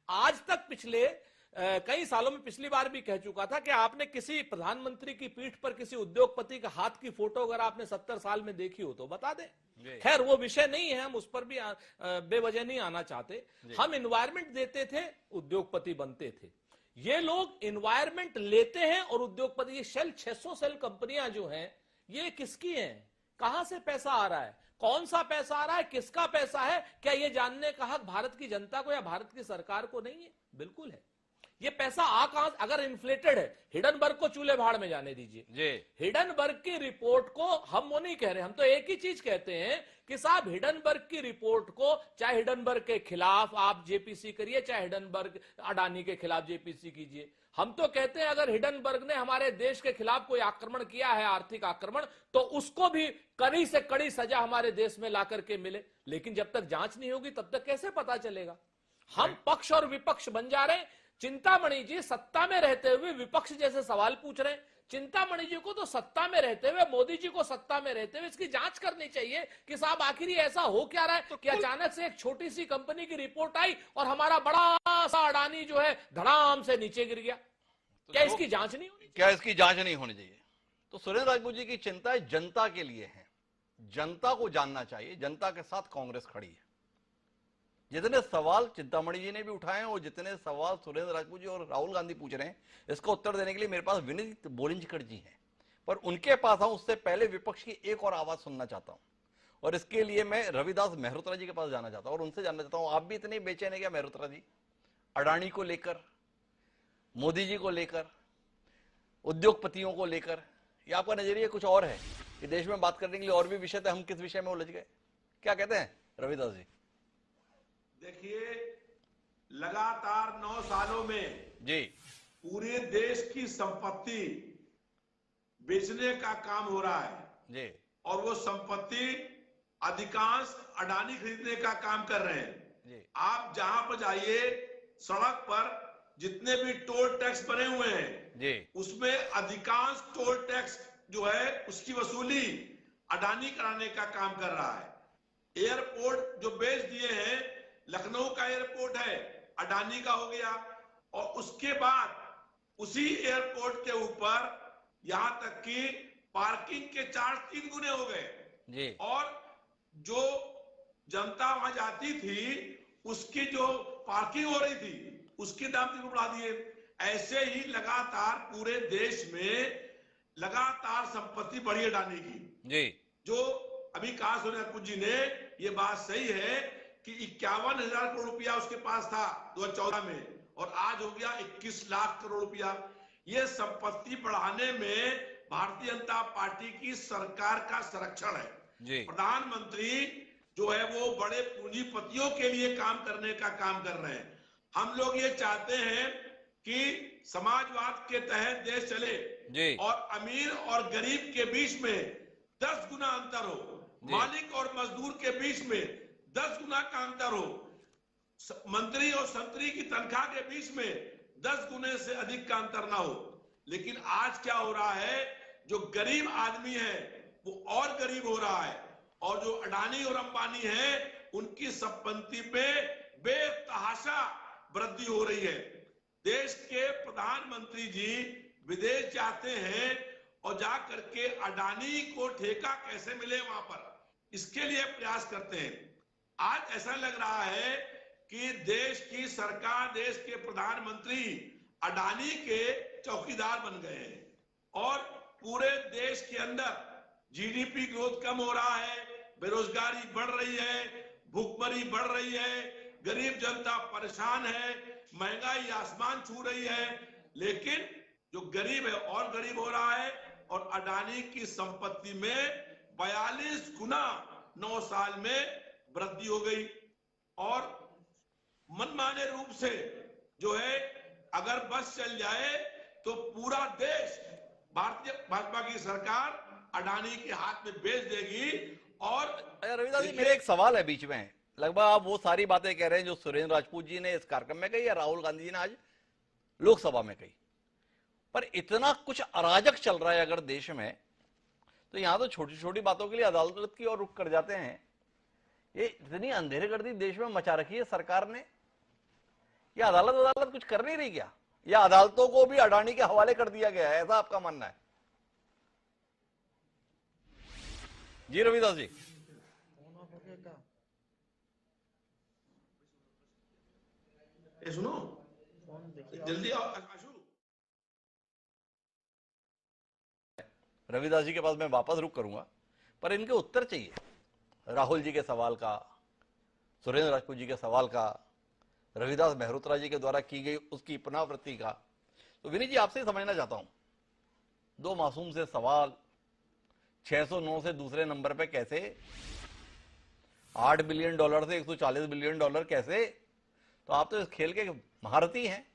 S8: आज तक पिछले कई सालों में, पिछली बार भी कह चुका था कि आपने किसी प्रधानमंत्री की पीठ पर किसी उद्योगपति का हाथ की फोटो अगर आपने 70 साल में देखी हो तो बता दें। खैर वो विषय नहीं है, हम उस पर भी बेवजह नहीं आना चाहते। हम एनवायरनमेंट देते थे, उद्योगपति बनते थे। ये लोग एनवायरनमेंट लेते हैं और उद्योगपति। ये 600 सेल कंपनियां जो हैं, ये किसकी हैं? कहां से पैसा आ रहा है? कौन सा पैसा आ रहा है? किसका पैसा है? क्या ये जानने का हक भारत की जनता को या भारत की सरकार को नहीं है? बिल्कुल है। ये पैसा आ कहां? अगर इन्फ्लेटेड है, हिडनबर्ग को चूल्हे भाड़ में जाने दीजिए। हिडनबर्ग की रिपोर्ट को हम वो नहीं कह रहे, हम तो एक ही चीज कहते हैं कि साहब हिडनबर्ग की रिपोर्ट को, चाहे हिडनबर्ग के खिलाफ आप जेपीसी करिए, चाहे हिडनबर्ग अडानी के खिलाफ जेपीसी कीजिए। हम तो कहते हैं अगर हिडनबर्ग ने हमारे देश के खिलाफ कोई आक्रमण किया है, आर्थिक आक्रमण, तो उसको भी कड़ी से कड़ी सजा हमारे देश में ला करके मिले। लेकिन जब तक जांच नहीं होगी तब तक कैसे पता चलेगा? हम पक्ष और विपक्ष बन जा रहे हैं। चिंतामणि जी सत्ता में रहते हुए विपक्ष जैसे सवाल पूछ रहे हैं। चिंतामणि जी को तो सत्ता में रहते हुए, मोदी जी को सत्ता में रहते हुए इसकी जांच करनी चाहिए कि साहब आखिर ऐसा हो क्या रहा है कि अचानक से एक छोटी सी कंपनी की रिपोर्ट आई और हमारा बड़ा सा अडानी जो है धड़ाम से नीचे गिर गया। क्या इसकी जांच नहीं होनी?
S1: क्या इसकी जांच नहीं होनी चाहिए? तो सुरेंद्र राजपूत जी की चिंता जनता के लिए है, जनता को जानना चाहिए, जनता के साथ कांग्रेस खड़ी है। जितने सवाल चिंतामणि जी ने भी उठाए हैं और जितने सवाल सुरेंद्र राजपूत जी और राहुल गांधी पूछ रहे हैं, इसका उत्तर देने के लिए मेरे पास विनीत बोलिंजकर जी हैं, पर उनके पास आऊं उससे पहले विपक्ष की एक और आवाज सुनना चाहता हूं, और इसके लिए मैं रविदास मेहरोत्रा जी के पास जाना चाहता हूं और उनसे जानना चाहता हूं, आप भी इतने बेचैन है क्या मेहरोत्रा जी, अडानी को लेकर, मोदी जी को लेकर, उद्योगपतियों को लेकर, या आपका नजरिया कुछ और है कि देश में बात करने के लिए और भी विषय थे, हम किस विषय में उलझ गए? क्या कहते हैं रविदास जी?
S4: देखिए, लगातार 9 सालों में
S1: जी
S4: पूरे देश की संपत्ति बेचने का काम हो रहा है
S1: जी,
S4: और वो संपत्ति अधिकांश अडानी खरीदने का काम कर रहे हैं
S1: जी।
S4: आप जहां पर जाइए, सड़क पर जितने भी टोल टैक्स बने हुए हैं
S1: जी,
S4: उसमें अधिकांश टोल टैक्स जो है उसकी वसूली अडानी कराने का काम कर रहा है। एयरपोर्ट जो बेच दिए हैं, लखनऊ का एयरपोर्ट है अडानी का हो गया, और उसके बाद उसी एयरपोर्ट के ऊपर यहां तक कि पार्किंग के चार्ज 3 गुने हो गए
S1: जी।
S4: और जो जनता वहां जाती थी उसकी जो पार्किंग हो रही थी उसके दाम 3 गुना बढ़ा दिए। ऐसे ही लगातार पूरे देश में लगातार संपत्ति बढ़ी अडानी की
S1: जी।
S4: जो अभी कहा सुरेंद्र राजपूत जी ने, ये बात सही है कि 51,000 करोड़ रुपया उसके पास था 2014 में और आज हो गया 21 लाख करोड़ रुपया। ये संपत्ति बढ़ाने में भारतीय जनता पार्टी की सरकार का संरक्षण है
S1: जी।
S4: प्रधानमंत्री जो है वो बड़े पूंजीपतियों के लिए काम करने का काम कर रहे हैं। हम लोग ये चाहते हैं कि समाजवाद के तहत देश चले
S1: जी।
S4: और अमीर और गरीब के बीच में 10 गुना अंतर हो, मालिक और मजदूर के बीच में 10 गुना का अंतर हो, मंत्री और संतरी की तनख्वाह के बीच में 10 गुने से अधिक का अंतर ना हो। लेकिन आज क्या हो रहा है, जो गरीब आदमी है वो और गरीब हो रहा है और जो अडानी और अंबानी है उनकी संपत्ति पे बेतहाशा वृद्धि हो रही है। देश के प्रधानमंत्री जी विदेश जाते हैं और जा करके अडानी को ठेका कैसे मिले वहां पर, इसके लिए प्रयास करते हैं। आज ऐसा लग रहा है कि देश की सरकार, देश के प्रधानमंत्री अडानी के चौकीदार बन गए हैं और पूरे देश के अंदर जीडीपी ग्रोथ कम हो रहा है, बेरोजगारी बढ़ रही है, भूखमरी बढ़ रही है, गरीब जनता परेशान है, महंगाई आसमान छू रही है, लेकिन जो गरीब है और गरीब हो रहा है और अडानी की संपत्ति में 42 गुना 9 साल में वृद्धि हो गई। और मनमाने रूप से जो है अगर बस चल जाए तो पूरा देश भारतीय भाजपा की सरकार अडानी के हाथ में बेच देगी। और
S1: रविदास जी, मेरे एक सवाल है बीच में, लगभग आप वो सारी बातें कह रहे हैं जो सुरेंद्र राजपूत जी ने इस कार्यक्रम में कही या राहुल गांधी जी ने आज लोकसभा में कही, पर इतना कुछ अराजक चल रहा है अगर देश में, तो यहां तो छोटी छोटी बातों के लिए अदालत की ओर रुख कर जाते हैं। ये इतनी अंधेरगर्दी देश में मचा रखी है सरकार ने, ये अदालत कुछ कर नहीं रही क्या, या अदालतों को भी अडानी के हवाले कर दिया गया है, ऐसा आपका मानना है? जी रविदास जी।
S4: ये सुनो, जल्दी आओ आशु।
S1: रविदास जी के पास मैं वापस रुक करूंगा, पर इनके उत्तर चाहिए राहुल जी के सवाल का, सुरेंद्र राजपूत जी के सवाल का, रविदास मेहरोत्रा जी के द्वारा की गई उसकी पुनरावृत्ति का। तो विनीत जी, आपसे समझना चाहता हूं, दो मासूम से सवाल, 609 से दूसरे नंबर पे कैसे, $8 बिलियन से $140 बिलियन कैसे? तो आप तो इस खेल के महारथी हैं,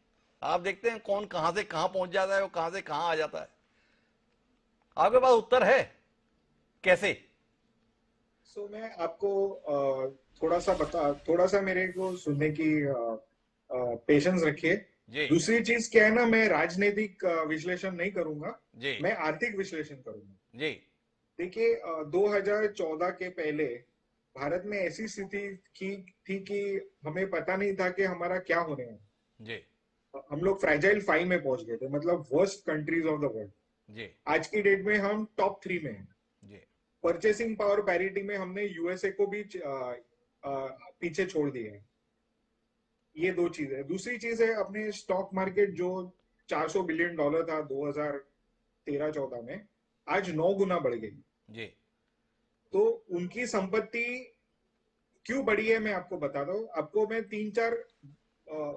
S1: आप देखते हैं कौन कहां से कहां पहुंच जाता है और कहां से कहां आ जाता है। आपके पास उत्तर है कैसे?
S9: मैं आपको थोड़ा सा मेरे को सुनने की पेशेंस रखिए। दूसरी चीज क्या है ना, मैं राजनीतिक विश्लेषण नहीं करूंगा, मैं आर्थिक विश्लेषण करूंगा।
S1: जी
S9: देखिए, 2014 के पहले भारत में ऐसी स्थिति थी कि हमें पता नहीं था कि हमारा क्या होने है।
S1: जी।
S9: हम लोग फ्रैजाइल 5 में पहुंच गए थे, मतलब worst countries of the world.
S1: जी
S9: आज की डेट में हम टॉप 3 में हैं।
S1: जी
S9: परचेसिंग पावर पैरिटी में हमने यूएसए को भी पीछे छोड़ दिया है। ये दो चीज है। दूसरी चीज है, अपने स्टॉक मार्केट जो $400 बिलियन था 2013-14 में, आज 9 गुना बढ़ गई।
S1: जी
S9: तो उनकी संपत्ति क्यों बढ़ी है मैं आपको बताता हूँ। आपको मैं 3-4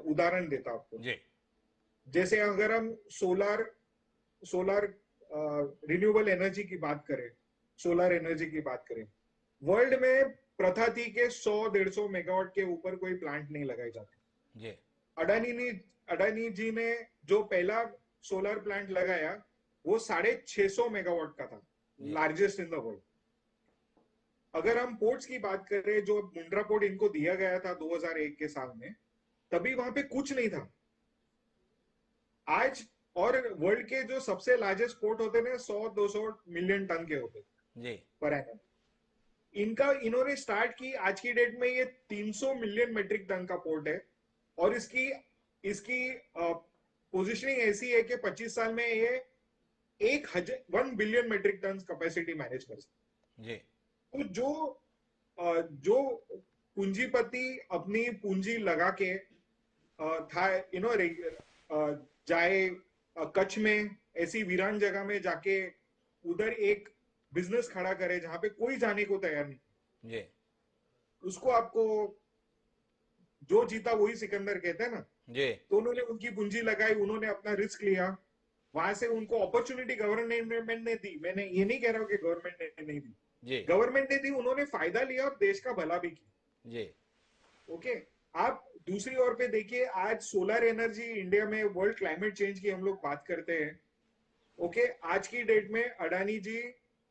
S9: उदाहरण देता हूँ आपको।
S1: जी
S9: जैसे अगर हम सोलर रिन्यूएबल एनर्जी की बात करें, सोलर एनर्जी की बात करें, वर्ल्ड में प्रथा थी कि 100-150 मेगावाट के ऊपर कोई प्लांट नहीं लगाए जाते।
S1: जी
S9: अडानी जी ने जो पहला सोलर प्लांट लगाया वो 650 मेगावाट का था, लार्जेस्ट इन द वर्ल्ड। अगर हम पोर्ट्स की बात करें, जो मुंड्रा पोर्ट इनको दिया गया था 2001 के साल में, तभी वहां पे कुछ नहीं था। आज और वर्ल्ड के जो सबसे लार्जेस्ट पोर्ट होते हैं 100-200 मिलियन टन के होते
S1: जी
S9: पर एनम। इन्होंने स्टार्ट की, आज की डेट में ये 300 मिलियन मेट्रिक टन का पोर्ट है। और इसकी पोजीशनिंग ऐसी है कि 25 साल में ये 1 billion metric ton capacity manage कर सकते।
S1: जी
S9: तो जो पूंजीपति अपनी पूंजी लगा के जाए कच्छ में, ऐसी वीरान जगह में जाके उधर एक बिजनेस खड़ा करे जहां पे कोई जाने को तैयार नहीं,
S1: जी
S9: उसको आपको जो जीता वही सिकंदर कहते हैं ना।
S1: जी
S9: तो उन्होंने उनकी पूंजी लगाई, उन्होंने अपना रिस्क लिया, वहां से उनको अपॉर्चुनिटी गवर्नमेंट ने दी। मैंने ये नहीं कह रहा हूँ कि गवर्नमेंट ने नहीं दी,
S1: जी
S9: गवर्नमेंट ने दी, उन्होंने फायदा लिया और देश का भला भी किया।
S1: जी
S9: ओके, आप दूसरी ओर पे देखिए, आज सोलर एनर्जी इंडिया में, वर्ल्ड क्लाइमेट चेंज की हम लोग बात करते हैं। ओके, आज की डेट में अडानी जी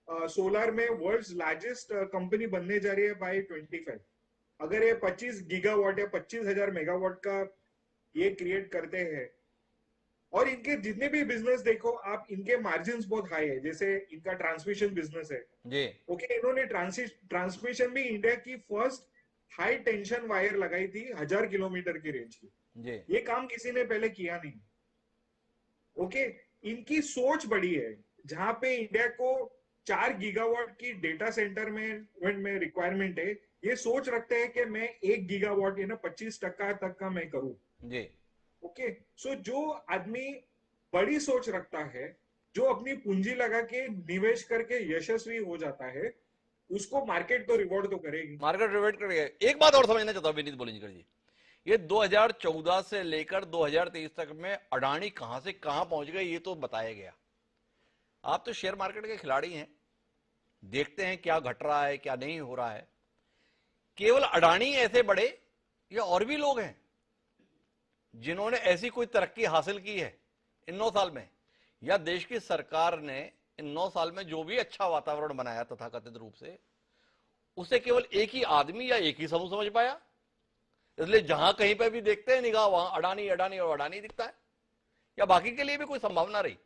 S9: सोलर में वर्ल्ड्स लार्जेस्ट कंपनी बनने जा रही है बाय 25। अगर ये 25 गीगावाट या 25,000 मेगावाट का ये क्रिएट करते हैं, और इनके जितने भी बिजनेस देखो आप, इनके मार्जिन्स बहुत हाई है। जैसे इनका ट्रांसमिशन बिजनेस है,
S1: जी
S9: ओके, इन्होंने ट्रांसमिशन में इंडिया की फर्स्ट हाई टेंशन वायर लगाई थी 1000 किलोमीटर की रेंज की।
S1: जी
S9: ये काम किसी ने पहले किया नहीं। ओके, इनकी सोच बड़ी है। जहां पे इंडिया को 4 गीगावाट की डेटा सेंटर में रिक्वायरमेंट है, ये सोच रखते हैं कि मैं 1 गीगावाट 25% तक का मैं करूं।
S1: जी
S9: ओके, सो जो आदमी बड़ी सोच रखता है, जो अपनी पूंजी लगा के निवेश करके यशस्वी हो जाता है, उसको मार्केट तो रिवॉर्ड तो करेगी।
S1: मार्केट रिवर्ट करेगा। एक बात और समझना चाहता हूं विनीत बोलिंजकर जी, ये 2014 से लेकर 2023 तक में अडानी कहां से कहां पहुंच गए ये तो बताया गया। आप तो शेयर मार्केट के खिलाड़ी हैं, देखते हैं क्या घट रहा है क्या नहीं हो रहा है। केवल अडानी ऐसे बड़े या और भी लोग हैं जिन्होंने ऐसी कोई तरक्की हासिल की है इन 9 साल में, या देश की सरकार ने इन 9 साल में जो भी अच्छा वातावरण बनाया तथाकथित रूप से, उसे केवल एक ही आदमी या एक ही समूह समझ पाया? इसलिए जहां कहीं पे भी देखते हैं निगाह वहां अडानी अडानी और अडानी दिखता है, या बाकी के लिए भी कोई संभावना रही?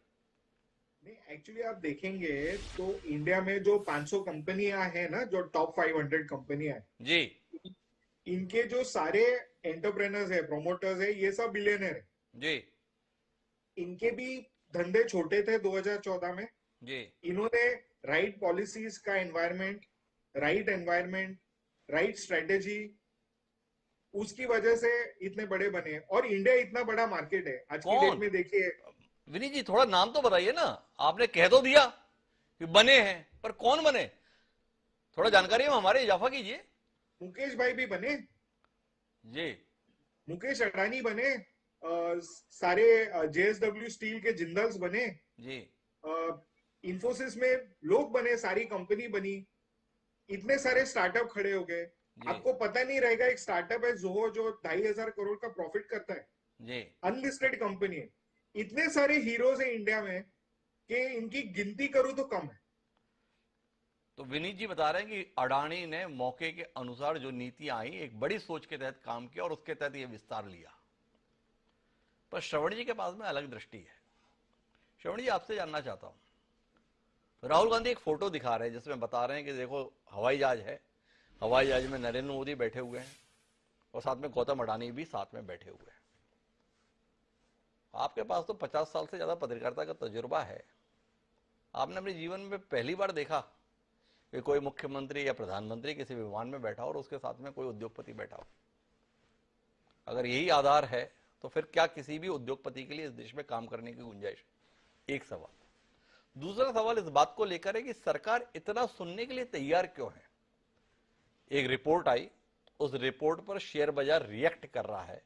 S9: नहीं, एक्चुअली आप देखेंगे तो इंडिया में जो 500 कंपनियां हैं ना, जो टॉप 500 कंपनियां हैं
S1: जी,
S9: इनके जो सारे एंटरप्रेनर्स है, प्रोमोटर्स है, ये सब बिलियनर है
S1: जी
S9: इनके भी धंधे छोटे थे 2014 में।
S1: जी
S9: इन्होंने राइट पॉलिसीज का एनवायरनमेंट, राइट स्ट्रेटेजी, उसकी वजह से इतने बड़े बने। और इंडिया इतना बड़ा मार्केट है आज की डेट में। देखिए
S1: विनीत जी, थोड़ा नाम तो बताइए ना। आपने कह तो दिया कि बने हैं, पर कौन बने? थोड़ा जानकारी में हमारे इजाफा कीजिए।
S9: मुकेश भाई भी बने
S1: जी,
S9: मुकेश अडानी बने, सारे JSW स्टील के जिंदल्स बने
S1: जी,
S9: इंफोसिस में लोग बने, सारी कंपनी बनी, इतने सारे स्टार्टअप खड़े हो गए। आपको पता नहीं रहेगा, एक स्टार्टअप है जोहो जो 2,500 करोड़ का प्रॉफिट करता है
S1: जी,
S9: अनलिस्टेड कंपनी है। इतने सारे हीरोज हैं इंडिया में कि इनकी गिनती करूं तो कम है।
S1: तो विनीत जी बता रहे हैं कि अडानी ने मौके के अनुसार जो नीतियां आई, एक बड़ी सोच के तहत काम किया और उसके तहत ये विस्तार लिया। पर श्रवण जी के पास में अलग दृष्टि है। श्रवण जी, आपसे जानना चाहता हूं, राहुल गांधी एक फोटो दिखा रहे हैं जिसमें बता रहे हैं कि देखो हवाई जहाज है, हवाई जहाज में नरेंद्र मोदी बैठे हुए हैं और साथ में गौतम अडानी भी साथ में बैठे हुए हैं। आपके पास तो 50 साल से ज्यादा पत्रकारिता का तजुर्बा है। आपने अपने जीवन में पहली बार देखा कि कोई मुख्यमंत्री या प्रधानमंत्री किसी विमान में बैठा हो और उसके साथ में कोई उद्योगपति बैठा हो? अगर यही आधार है तो फिर क्या किसी भी उद्योगपति के लिए इस देश में काम करने की गुंजाइश है? एक सवाल। दूसरा सवाल इस बात को लेकर है कि सरकार इतना सुनने के लिए तैयार क्यों है? एक रिपोर्ट आई, उस रिपोर्ट पर शेयर बाजार रिएक्ट कर रहा है,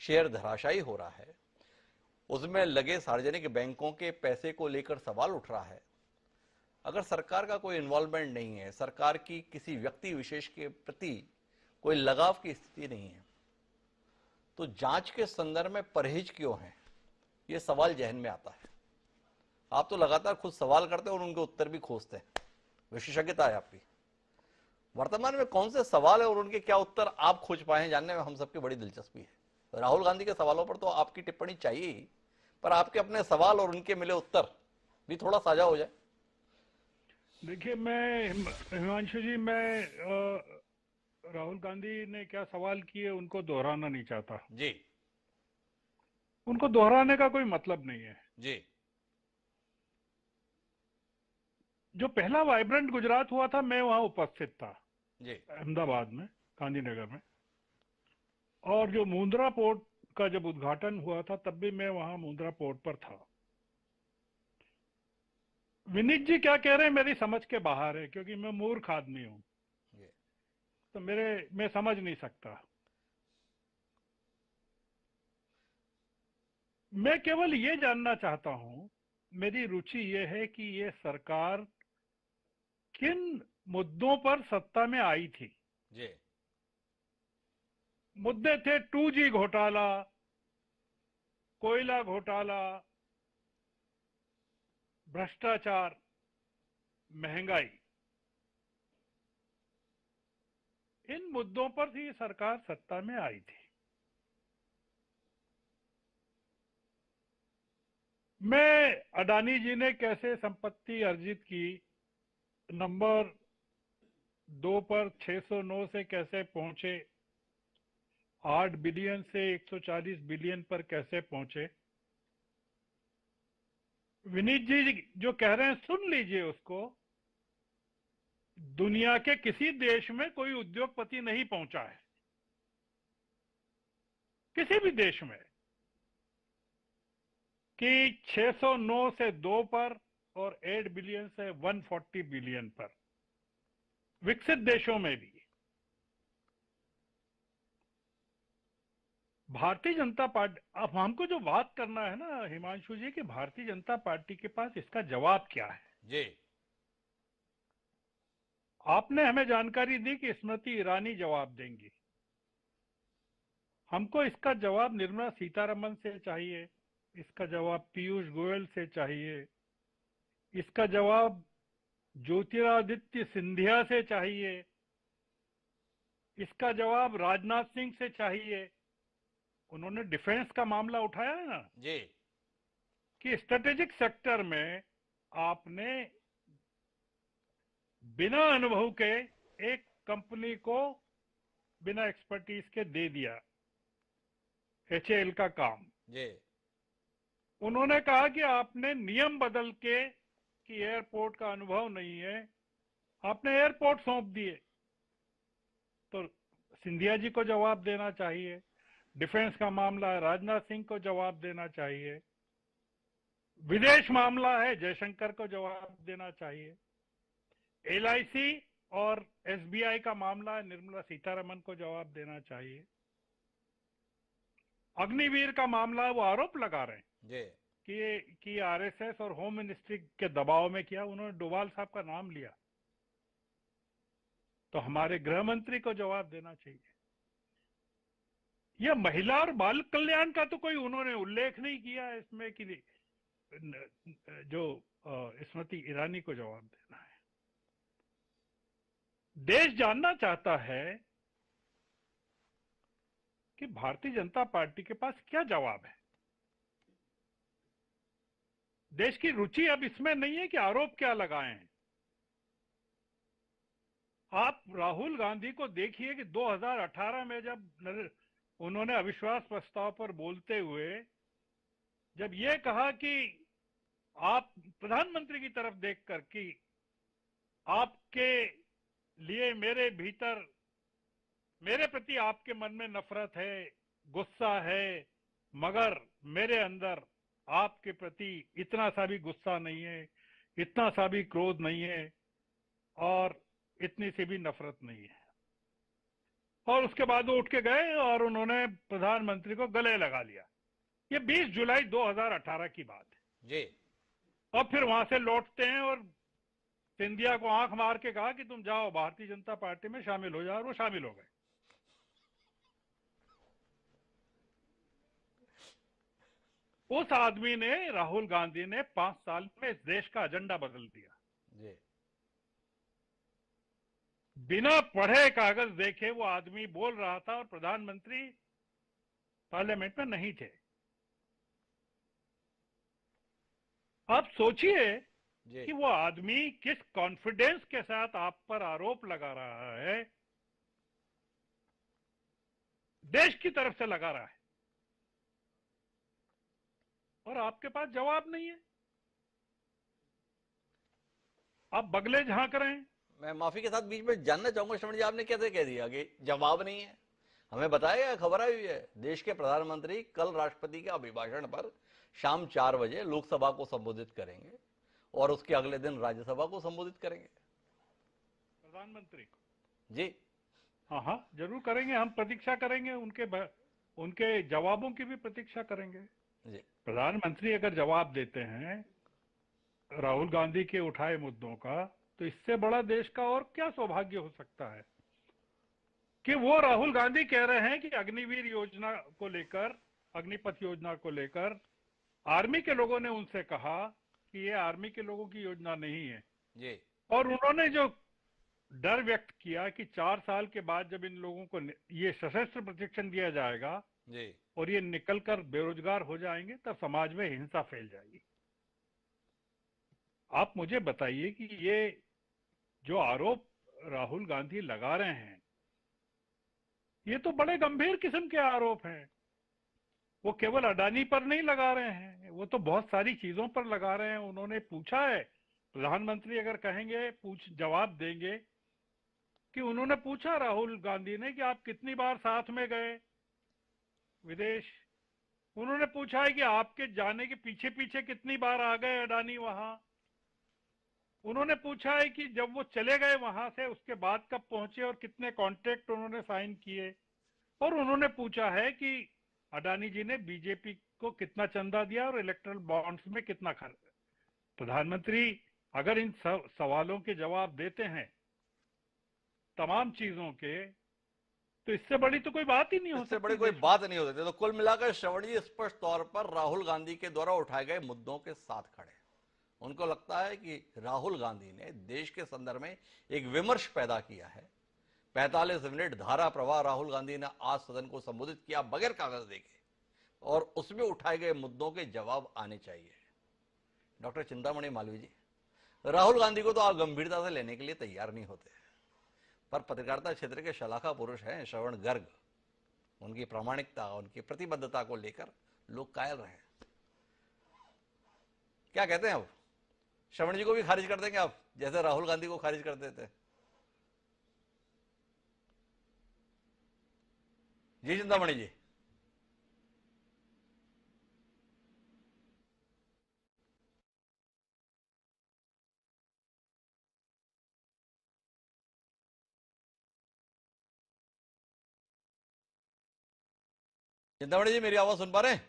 S1: शेयर धराशायी हो रहा है, उसमें लगे सार्वजनिक बैंकों के पैसे को लेकर सवाल उठ रहा है। अगर सरकार का कोई इन्वॉल्वमेंट नहीं है, सरकार की किसी व्यक्ति विशेष के प्रति कोई लगाव की स्थिति नहीं है, तो जांच के संदर्भ में परहेज क्यों है? यह सवाल जहन में आता है। आप तो लगातार खुद सवाल करते हैं और उनके उत्तर भी खोजते हैं, विशेषज्ञता है आपकी। वर्तमान में कौन से सवाल है और उनके क्या उत्तर आप खोज पाए हैं, जानने में हम सबकी बड़ी दिलचस्पी है। राहुल गांधी के सवालों पर तो आपकी टिप्पणी चाहिए ही, पर आपके अपने सवाल और उनके मिले उत्तर भी थोड़ा साझा हो जाए।
S10: देखिए, मैं हिमांशु जी, मैं राहुल गांधी ने क्या सवाल किए उनको दोहराना नहीं चाहता
S1: जी।
S10: उनको दोहराने का कोई मतलब नहीं है
S1: जी।
S10: जो पहला वाइब्रेंट गुजरात हुआ था, मैं वहां उपस्थित था
S1: जी,
S10: अहमदाबाद में, गांधीनगर में। और जो मुंद्रा पोर्ट का जब उद्घाटन हुआ था तब भी मैं वहां मुंद्रा पोर्ट पर था। विनीत जी क्या कह रहे हैं मेरी समझ के बाहर है, क्योंकि मैं मूर्ख आदमी हूं, तो मैं समझ नहीं सकता। मैं केवल ये जानना चाहता हूं, मेरी रुचि ये है कि ये सरकार किन मुद्दों पर सत्ता में आई थी।
S1: जी।
S10: मुद्दे थे 2G घोटाला, कोयला घोटाला, भ्रष्टाचार, महंगाई। इन मुद्दों पर ही सरकार सत्ता में आई थी। मैं अडानी जी ने कैसे संपत्ति अर्जित की, नंबर 2 पर 609 से कैसे पहुंचे, 8 बिलियन से 140 बिलियन पर कैसे पहुंचे, विनीत जी जो कह रहे हैं सुन लीजिए उसको। दुनिया के किसी देश में कोई उद्योगपति नहीं पहुंचा है, किसी भी देश में, कि 609 से 2 पर और 8 बिलियन से 140 बिलियन पर, विकसित देशों में भी। भारतीय जनता पार्टी, अब हमको जो बात करना है ना हिमांशु जी, कि भारतीय जनता पार्टी के पास इसका जवाब क्या है।
S1: जी।
S10: आपने हमें जानकारी दी कि स्मृति ईरानी जवाब देंगी। हमको इसका जवाब निर्मला सीतारमण से चाहिए, इसका जवाब पीयूष गोयल से चाहिए, इसका जवाब ज्योतिरादित्य सिंधिया से चाहिए, इसका जवाब राजनाथ सिंह से चाहिए। उन्होंने डिफेंस का मामला उठाया है ना
S1: जी,
S10: कि स्ट्रेटेजिक सेक्टर में आपने बिना अनुभव के एक कंपनी को बिना एक्सपर्टीज के दे दिया HAL का काम।
S1: जी।
S10: उन्होंने कहा कि आपने नियम बदल के, कि एयरपोर्ट का अनुभव नहीं है, आपने एयरपोर्ट सौंप दिए। तो सिंधिया जी को जवाब देना चाहिए। डिफेंस का मामला है, राजनाथ सिंह को जवाब देना चाहिए। विदेश मामला है, जयशंकर को जवाब देना चाहिए। LIC और SBI का मामला है, निर्मला सीतारमण को जवाब देना चाहिए। अग्निवीर का मामला है, वो आरोप लगा रहे हैं
S1: जी
S10: कि RSS और होम मिनिस्ट्री के दबाव में किया। उन्होंने डोभाल साहब का नाम लिया, तो हमारे गृह मंत्री को जवाब देना चाहिए। यह महिला और बाल कल्याण का तो कोई उन्होंने उल्लेख नहीं किया इसमें, कि जो स्मृति ईरानी को जवाब देना है। देश जानना चाहता है कि भारतीय जनता पार्टी के पास क्या जवाब है। देश की रुचि अब इसमें नहीं है कि आरोप क्या लगाए हैं। आप राहुल गांधी को देखिए कि 2018 में जब उन्होंने अविश्वास प्रस्ताव पर बोलते हुए जब ये कहा कि आप प्रधानमंत्री की तरफ देखकर कि आपके लिए मेरे भीतर, मेरे प्रति आपके मन में नफरत है, गुस्सा है, मगर मेरे अंदर आपके प्रति इतना सा भी गुस्सा नहीं है, इतना सा भी क्रोध नहीं है और इतनी सी भी नफरत नहीं है। और उसके बाद वो उठ के गए और उन्होंने प्रधानमंत्री को गले लगा लिया। ये 20 जुलाई 2018 की बात है
S1: जी।
S10: और फिर वहां से लौटते हैं और सिंधिया को आंख मार के कहा कि तुम जाओ भारतीय जनता पार्टी में शामिल हो जाओ, और वो शामिल हो गए। उस आदमी ने, राहुल गांधी ने 5 साल में इस देश का एजेंडा बदल दिया
S1: जी।
S10: बिना पढ़े कागज देखे वो आदमी बोल रहा था और प्रधानमंत्री पार्लियामेंट में नहीं थे। आप सोचिए कि वो आदमी किस कॉन्फिडेंस के साथ आप पर आरोप लगा रहा है, देश की तरफ से लगा रहा है, और आपके पास जवाब नहीं है। आप बगले झांक रहे हैं।
S1: मैं माफी के साथ बीच में जानना चाहूंगा श्रवण जी, आपने कैसे कह दिया कि जवाब नहीं है? हमें बताया गया, खबर आई हुई है, देश के प्रधानमंत्री कल राष्ट्रपति के अभिभाषण पर शाम 4 बजे लोकसभा को संबोधित करेंगे और उसके अगले दिन राज्यसभा को संबोधित करेंगे।
S10: प्रधानमंत्री
S1: जी
S10: हाँ हाँ जरूर करेंगे, हम प्रतीक्षा करेंगे, उनके जवाबों की भी प्रतीक्षा करेंगे
S1: जी।
S10: प्रधानमंत्री अगर जवाब देते हैं राहुल गांधी के उठाए मुद्दों का, तो इससे बड़ा देश का और क्या सौभाग्य हो सकता है कि वो राहुल गांधी कह रहे हैं कि अग्निवीर योजना को लेकर, अग्निपथ योजना को लेकर आर्मी के लोगों ने उनसे कहा कि ये आर्मी के लोगों की योजना नहीं है
S1: जी।
S10: और उन्होंने जो डर व्यक्त किया कि 4 साल के बाद जब इन लोगों को ये सशस्त्र प्रशिक्षण दिया जाएगा
S1: जी
S10: और ये निकलकर बेरोजगार हो जाएंगे, तब समाज में हिंसा फैल जाएगी। आप मुझे बताइए कि ये जो आरोप राहुल गांधी लगा रहे हैं, ये तो बड़े गंभीर किस्म के आरोप हैं। वो केवल अडानी पर नहीं लगा रहे हैं, वो तो बहुत सारी चीजों पर लगा रहे हैं। उन्होंने पूछा है, प्रधानमंत्री अगर कहेंगे, जवाब देंगे कि उन्होंने पूछा राहुल गांधी ने कि आप कितनी बार साथ में गए विदेश। उन्होंने पूछा है कि आपके जाने के पीछे पीछे कितनी बार आ गए अडानी वहां। उन्होंने पूछा है कि जब वो चले गए वहां से उसके बाद कब पहुंचे और कितने कॉन्ट्रैक्ट उन्होंने साइन किए। और उन्होंने पूछा है कि अडानी जी ने बीजेपी को कितना चंदा दिया और इलेक्टोरल बॉन्ड्स में कितना खर्च। प्रधानमंत्री अगर इन सवालों के जवाब देते हैं तमाम चीजों के, तो इससे बड़ी तो कोई बात ही नहीं हो सकती।
S1: इससे बड़ी कोई बात नहीं हो सकती। तो कुल मिलाकर श्रवण जी स्पष्ट तौर पर राहुल गांधी के द्वारा उठाए गए मुद्दों के साथ खड़े। उनको लगता है कि राहुल गांधी ने देश के संदर्भ में एक विमर्श पैदा किया है। 45 मिनट धारा प्रवाह राहुल गांधी ने आज सदन को संबोधित किया बगैर कागज देखे, और उसमें उठाए गए मुद्दों के जवाब आने चाहिए। डॉक्टर चिंतामणि मालवीय जी, राहुल गांधी को तो आप गंभीरता से लेने के लिए तैयार नहीं होते, पर पत्रकारिता क्षेत्र के शलाका पुरुष हैं श्रवण गर्ग, उनकी प्रामाणिकता, उनकी प्रतिबद्धता को लेकर लोग कायल रहे। क्या कहते हैं? अब श्रवण जी को भी खारिज कर देंगे आप, जैसे राहुल गांधी को खारिज कर देते? जी चिंतामणि जी। चिंतामणि जी मेरी आवाज सुन पा रहे हैं?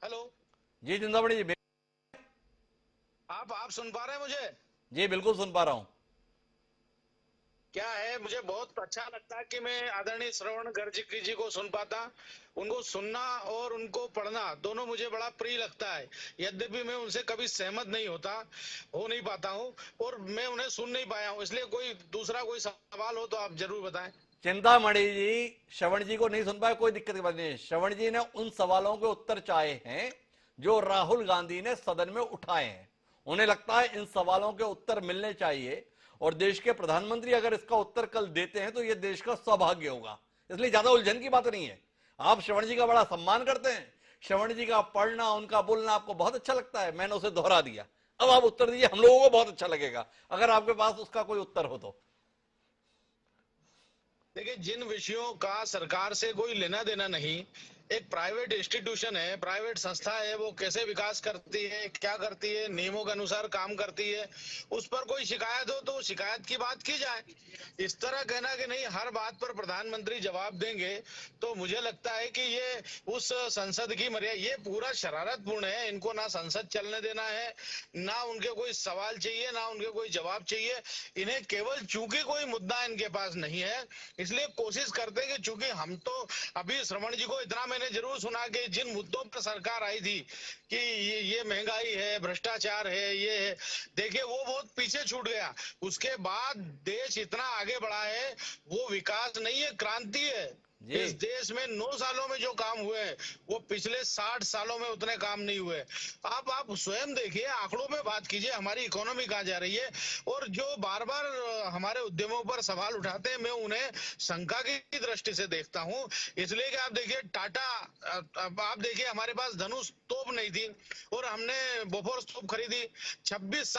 S6: हेलो
S1: जी चिंतामणि जी,
S6: आप सुन पा रहे हैं मुझे?
S1: जी बिल्कुल सुन पा रहा हूं।
S6: क्या है, मुझे बहुत अच्छा लगता है कि मैं आदरणीय श्रवण गर्ग जी को सुन पाता। उनको सुनना और उनको पढ़ना दोनों मुझे बड़ा प्रिय लगता है। यद्यपि मैं उनसे कभी सहमत नहीं हो नहीं पाता हूं, और मैं उन्हें सुन नहीं पाया हूं। इसलिए कोई दूसरा कोई सवाल हो तो आप जरूर बताएं।
S1: चिंतामणि जी श्रवण जी को नहीं सुन पाए, कोई दिक्कत की बात नहीं। श्रवण जी ने उन सवालों के उत्तर चाहे हैं जो राहुल गांधी ने सदन में उठाए हैं। उन्हें लगता है इन सवालों के उत्तर मिलने चाहिए, और देश के प्रधानमंत्री अगर इसका उत्तर कल देते हैं तो यह देश का सौभाग्य होगा। इसलिए ज्यादा उलझन की बात नहीं है। आप श्रवण जी का बड़ा सम्मान करते हैं, श्रवण जी का पढ़ना, उनका बोलना आपको बहुत अच्छा लगता है, मैंने उसे दोहरा दिया। अब आप उत्तर दीजिए, हम लोगों को बहुत अच्छा लगेगा अगर आपके पास उसका कोई उत्तर हो तो।
S6: देखिए, जिन विषयों का सरकार से कोई लेना देना नहीं, एक प्राइवेट इंस्टीट्यूशन है, प्राइवेट संस्था है, वो कैसे विकास करती है, क्या करती है, नियमों के अनुसार काम करती है, उस पर कोई शिकायत हो तो शिकायत की बात की जाए। इस तरह कहना कि नहीं हर बात पर प्रधानमंत्री जवाब देंगे, तो मुझे लगता है कि ये उस संसद की मर्यादा, ये पूरा शरारतपूर्ण है। इनको ना संसद चलने देना है, ना उनके कोई सवाल चाहिए, ना उनके कोई जवाब चाहिए। इन्हें केवल चूंकि कोई मुद्दा इनके पास नहीं है, इसलिए कोशिश करते हैं कि चूंकि हम तो अभी श्रवण जी को इतना मैंने जरूर सुना कि जिन मुद्दों पर सरकार आई थी कि ये महंगाई है, भ्रष्टाचार है, ये है, देखिए वो बहुत पीछे छूट गया। उसके बाद देश इतना आगे बढ़ा है, वो विकास नहीं है, क्रांति है। इस देश में 9 सालों में जो काम हुए हैं वो पिछले 60 सालों में उतने काम नहीं हुए। आप स्वयं देखिए, आंकड़ों में बात कीजिए, हमारी इकोनॉमी कहाँ जा रही है। और जो बार बार हमारे उद्यमों पर सवाल उठाते हैं, मैं उन्हें शंका की दृष्टि से देखता हूं। इसलिए कि आप देखिए टाटा, आप देखिए हमारे पास धनुष तोप नहीं थी और हमने बोफोर्स तोप खरीदी। 36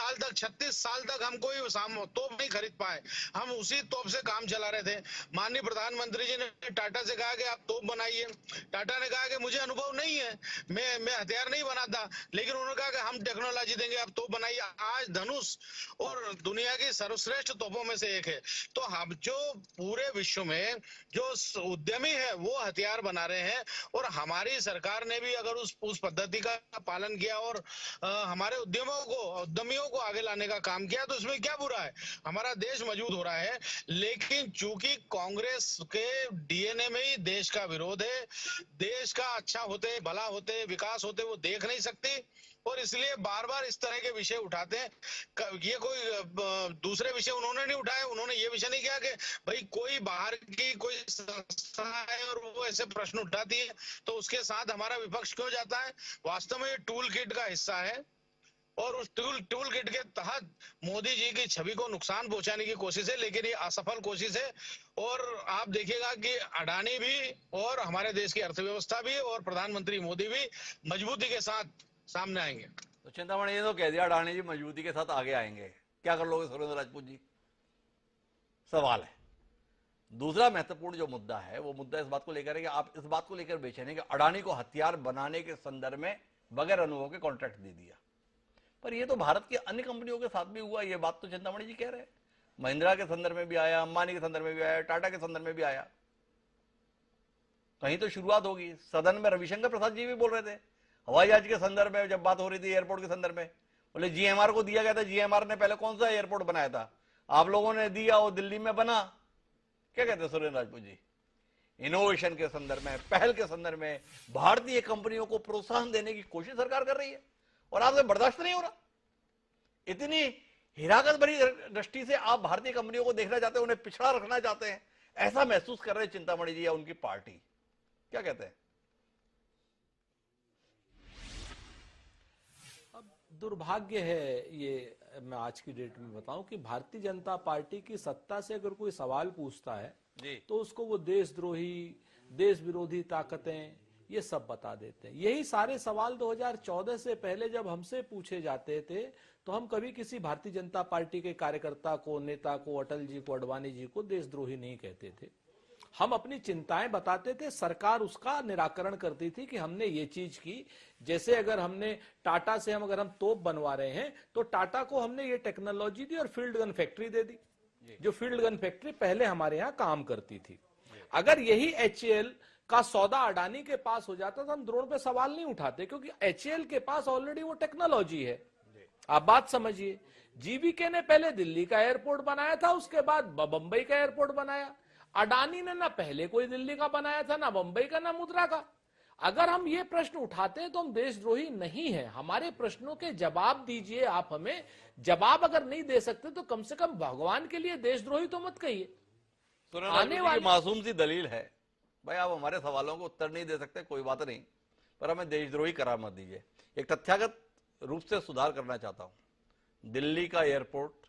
S6: साल तक हम कोई तोप नहीं खरीद पाए, हम उसी तोप से काम चला रहे थे। माननीय प्रधानमंत्री जी ने टाटा से कहा कि आप तोप बनाइए। टाटा ने कहा कि मुझे अनुभव नहीं है, मैं हथियार नहीं बनाता, लेकिन उन्होंने कहा कि हम टेक्नोलॉजी देंगे, आप तोप बनाइए। आज धनुष और दुनिया की सर्वश्रेष्ठ तोपों में से एक है। तो हम जो पूरे विश्व में जो उद्यमी है वो हथियार बना रहे हैं, और हमारी सरकार ने भी अगर उस पद्धति का पालन किया और हमारे उद्यमियों को आगे लाने का काम किया, तो इसमें क्या बुरा है। हमारा देश मजबूत हो रहा है। लेकिन चूंकि कांग्रेस के डीएनए में ही देश का विरोध है, देश का अच्छा होते, भला होते, विकास होते वो देख नहीं सकती, और इसलिए बार बार इस तरह के विषय उठाते हैं। ये कोई दूसरे विषय उन्होंने नहीं उठाए, उन्होंने ये विषय नहीं किया कि भाई कोई बाहर की कोई संस्था है और वो ऐसे प्रश्न उठाती है तो उसके साथ हमारा विपक्ष क्यों जाता है। वास्तव में ये टूल किट का हिस्सा है, और उस टूल किट के तहत मोदी जी की छवि को नुकसान पहुंचाने की कोशिश है, लेकिन ये असफल कोशिश है। और आप देखिएगा कि अडानी भी और हमारे देश की अर्थव्यवस्था भी और प्रधानमंत्री मोदी भी मजबूती के साथ सामने आएंगे।
S1: तो चिंतामणि ये तो कह दिया अडानी जी मजबूती के साथ आगे आएंगे, क्या कर लोगे सुरेंद्र राजपूत जी? सवाल है। दूसरा महत्वपूर्ण जो मुद्दा है वो मुद्दा इस बात को लेकर है कि आप इस बात को लेकर बेचैन है कि अडानी को हथियार बनाने के संदर्भ में बगैर अनुभव के कॉन्ट्रैक्ट दे दिया। पर ये तो भारत की अन्य कंपनियों के साथ भी हुआ। ये बात तो चिंतामणि जी कह रहे हैं, महिंद्रा के संदर्भ में भी आया, अंबानी के संदर्भ में भी आया, टाटा के संदर्भ में भी आया। कहीं तो शुरुआत होगी। सदन में रविशंकर प्रसाद जी भी बोल रहे थे, हवाई जहाज के संदर्भ में जब बात हो रही थी, एयरपोर्ट के संदर्भ में, बोले जीएमआर को दिया गया था। जीएमआर ने पहले कौन सा एयरपोर्ट बनाया था? आप लोगों ने दिया, वो दिल्ली में बना। क्या कहते हैं सुरेंद्र राजपूत जी? इनोवेशन के संदर्भ में, पहल के संदर्भ में भारतीय कंपनियों को प्रोत्साहन देने की कोशिश सरकार कर रही है और आपसे बर्दाश्त नहीं हो रहा। इतनी हिराकत भरी दृष्टि से आप भारतीय कंपनियों को देखना चाहते हैं, उन्हें पिछड़ा रखना चाहते हैं, ऐसा महसूस कर रहे हैं चिंतामणि जी या उनकी पार्टी। क्या कहते हैं?
S8: अब दुर्भाग्य है ये, मैं आज की डेट में बताऊं कि भारतीय जनता पार्टी की सत्ता से अगर कोई सवाल पूछता है तो उसको वो देशद्रोही, देश विरोधी ताकतें ये सब बता देते हैं। यही सारे सवाल 2014 से पहले जब हमसे पूछे जाते थे तो हम कभी किसी भारतीय जनता पार्टी के कार्यकर्ता को, नेता को, अटल जी को, अडवाणी जी को देशद्रोही नहीं कहते थे। हम अपनी चिंताएं बताते थे, सरकार उसका निराकरण करती थी कि हमने ये चीज की। जैसे अगर हमने टाटा से अगर हम तोप बनवा रहे हैं तो टाटा को हमने ये टेक्नोलॉजी दी और फील्ड गन फैक्ट्री दे दी, जो फील्ड गन फैक्ट्री पहले हमारे यहाँ काम करती थी। अगर यही HAL का सौदा अडानी के पास हो जाता तो हम ड्रोन पे सवाल नहीं उठाते, क्योंकि HAL के पास ऑलरेडी वो टेक्नोलॉजी है। आप बात समझिए, GVK ने पहले दिल्ली का एयरपोर्ट बनाया था, उसके बाद बंबई का एयरपोर्ट बनाया। अडानी ने ना पहले कोई दिल्ली का बनाया था, ना बंबई का, ना मुद्रा का। अगर हम ये प्रश्न उठाते हैं तो हम देशद्रोही नहीं है। हमारे प्रश्नों के जवाब दीजिए आप हमें। जवाब अगर नहीं दे सकते तो कम से कम भगवान के लिए देशद्रोही तो मत कहिए।
S1: आने वाली मासूम सी दलील है, भाई आप हमारे सवालों को उत्तर नहीं दे सकते, कोई बात नहीं, पर हमें देशद्रोही करार मत दीजिए। एक तथ्यागत रूप से सुधार करना चाहता हूं। दिल्ली का एयरपोर्ट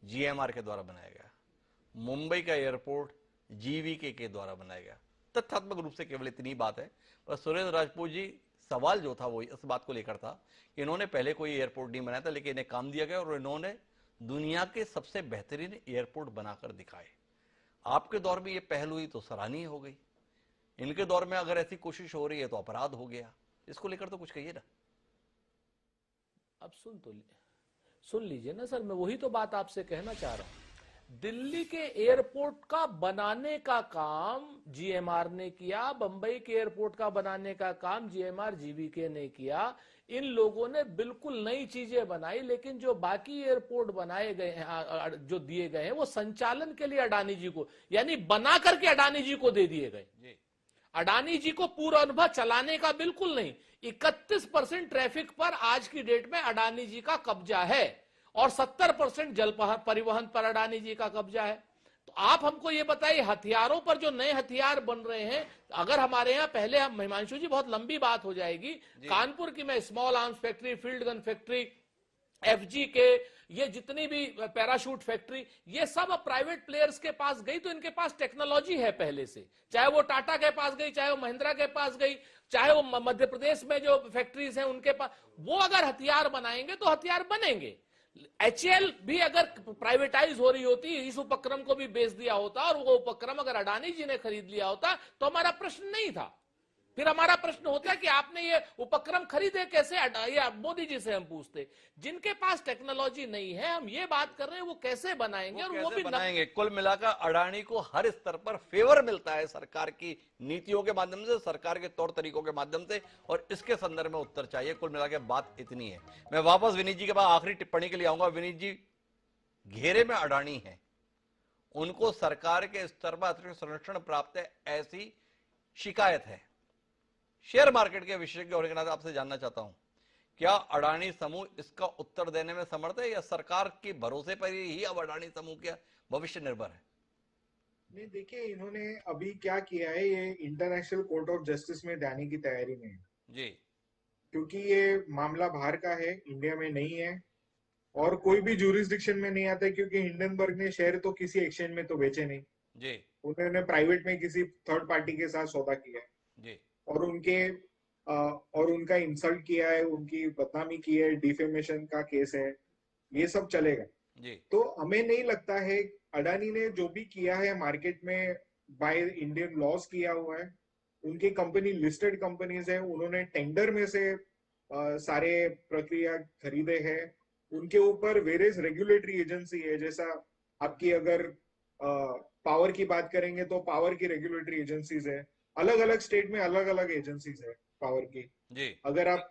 S1: GMR के द्वारा बनाया गया, मुंबई का एयरपोर्ट GVK के द्वारा बनाया गया। तथ्यात्मक रूप से केवल इतनी बात है। पर सुरेंद्र राजपूत जी, सवाल जो था वो इस बात को लेकर था कि इन्होंने पहले कोई एयरपोर्ट नहीं बनाया था, लेकिन इन्हें काम दिया गया और इन्होंने दुनिया के सबसे बेहतरीन एयरपोर्ट बनाकर दिखाए। आपके दौर में ये पहल हुई तो सराहनीय हो गई, इनके दौर में अगर ऐसी कोशिश हो रही है तो अपराध हो गया। इसको लेकर तो कुछ कहिए ना।
S8: अब सुन लीजिए ना सर, मैं वही तो बात आपसे कहना चाह रहा हूं। दिल्ली के एयरपोर्ट का बनाने का काम जीएमआर ने किया, बंबई के एयरपोर्ट का बनाने का काम जीएमआर जीवीके ने किया। इन लोगों ने बिल्कुल नई चीजें बनाई, लेकिन जो बाकी एयरपोर्ट बनाए गए हैं, जो दिए गए हैं, वो संचालन के लिए अडानी जी को, यानी बना करके अडानी जी को दे दिए गए। अडानी जी को पूरा अनुभव चलाने का बिल्कुल नहीं। 31% ट्रैफिक पर आज की डेट में अडानी जी का कब्जा है और 70% जल परिवहन पर अडानी जी का कब्जा है। तो आप हमको ये बताइए, हथियारों पर जो नए हथियार बन रहे हैं, अगर हमारे यहाँ पहले, हम हिमांशु जी बहुत लंबी बात हो जाएगी, कानपुर की मैं small arms factory, field gun factory, FG के ये जितनी भी पैराशूट फैक्ट्री, ये सब प्राइवेट प्लेयर्स के पास गई, तो इनके पास टेक्नोलॉजी है पहले से। चाहे वो टाटा के पास गई, चाहे वो महिंद्रा के पास गई, चाहे वो मध्य प्रदेश में जो फैक्ट्रीज हैं उनके पास, वो अगर हथियार बनाएंगे तो हथियार बनेंगे। एचएएल भी अगर प्राइवेटाइज हो रही होती, इस उपक्रम को भी बेच दिया होता और वो उपक्रम अगर अडानी जी ने खरीद लिया होता तो हमारा प्रश्न नहीं था। फिर हमारा प्रश्न होता है कि आपने ये उपक्रम खरीदे कैसे, ये मोदी जी से हम पूछते। जिनके पास टेक्नोलॉजी नहीं है, हम ये बात कर रहे हैं, वो कैसे बनाएंगे और वो भी
S1: बनाएंगे। कुल मिलाकर अडानी को हर स्तर पर फेवर मिलता है सरकार की नीतियों के माध्यम से, सरकार के तौर तरीकों के माध्यम से, और इसके संदर्भ में उत्तर चाहिए। कुल मिलाकर बात इतनी है। मैं वापस विनीत जी के पास आखिरी टिप्पणी के लिए आऊंगा। विनीत जी, घेरे में अडानी है, उनको सरकार के स्तर पर अतिरिक्त संरक्षण प्राप्त है, ऐसी शिकायत है। शेयर मार्केट के विशेषज्ञ होने के नाते आपसे जानना चाहता हूं, क्या अडानी समूह इसका उत्तर देने में समर्थ है, या सरकार के भरोसे पर ही अब अडानी समूह का भविष्य निर्भर है?
S9: नहीं, देखिए, इन्होंने अभी क्या किया है, ये इंटरनेशनल कोर्ट ऑफ जस्टिस में जाने की तैयारी में है
S1: जी,
S9: क्योंकि ये मामला बाहर का है, इंडिया में नहीं है और कोई भी जुरिस्डिक्शन में नहीं आता है, क्योंकि हिंडनबर्ग ने शेयर तो किसी एक्सचेंज में तो बेचे नहीं
S1: जी,
S9: उन्होंने प्राइवेट में किसी थर्ड पार्टी के साथ सौदा किया है
S1: जी,
S9: और उनका इंसल्ट किया है, उनकी बदनामी की है, डिफेमेशन का केस है, ये सब चलेगा
S1: जी।
S9: तो हमें नहीं लगता है अडानी ने जो भी किया है मार्केट में बाय इंडियन लॉस किया हुआ है। उनकी कंपनी लिस्टेड कंपनीज है, उन्होंने टेंडर में से सारे प्रक्रिया खरीदे हैं, उनके ऊपर वेरियस रेगुलेटरी एजेंसी है। जैसा आपकी अगर पावर की बात करेंगे तो पावर की रेगुलेटरी एजेंसीज है, अलग अलग स्टेट में अलग अलग एजेंसीज है पावर की
S1: जी।
S9: अगर आप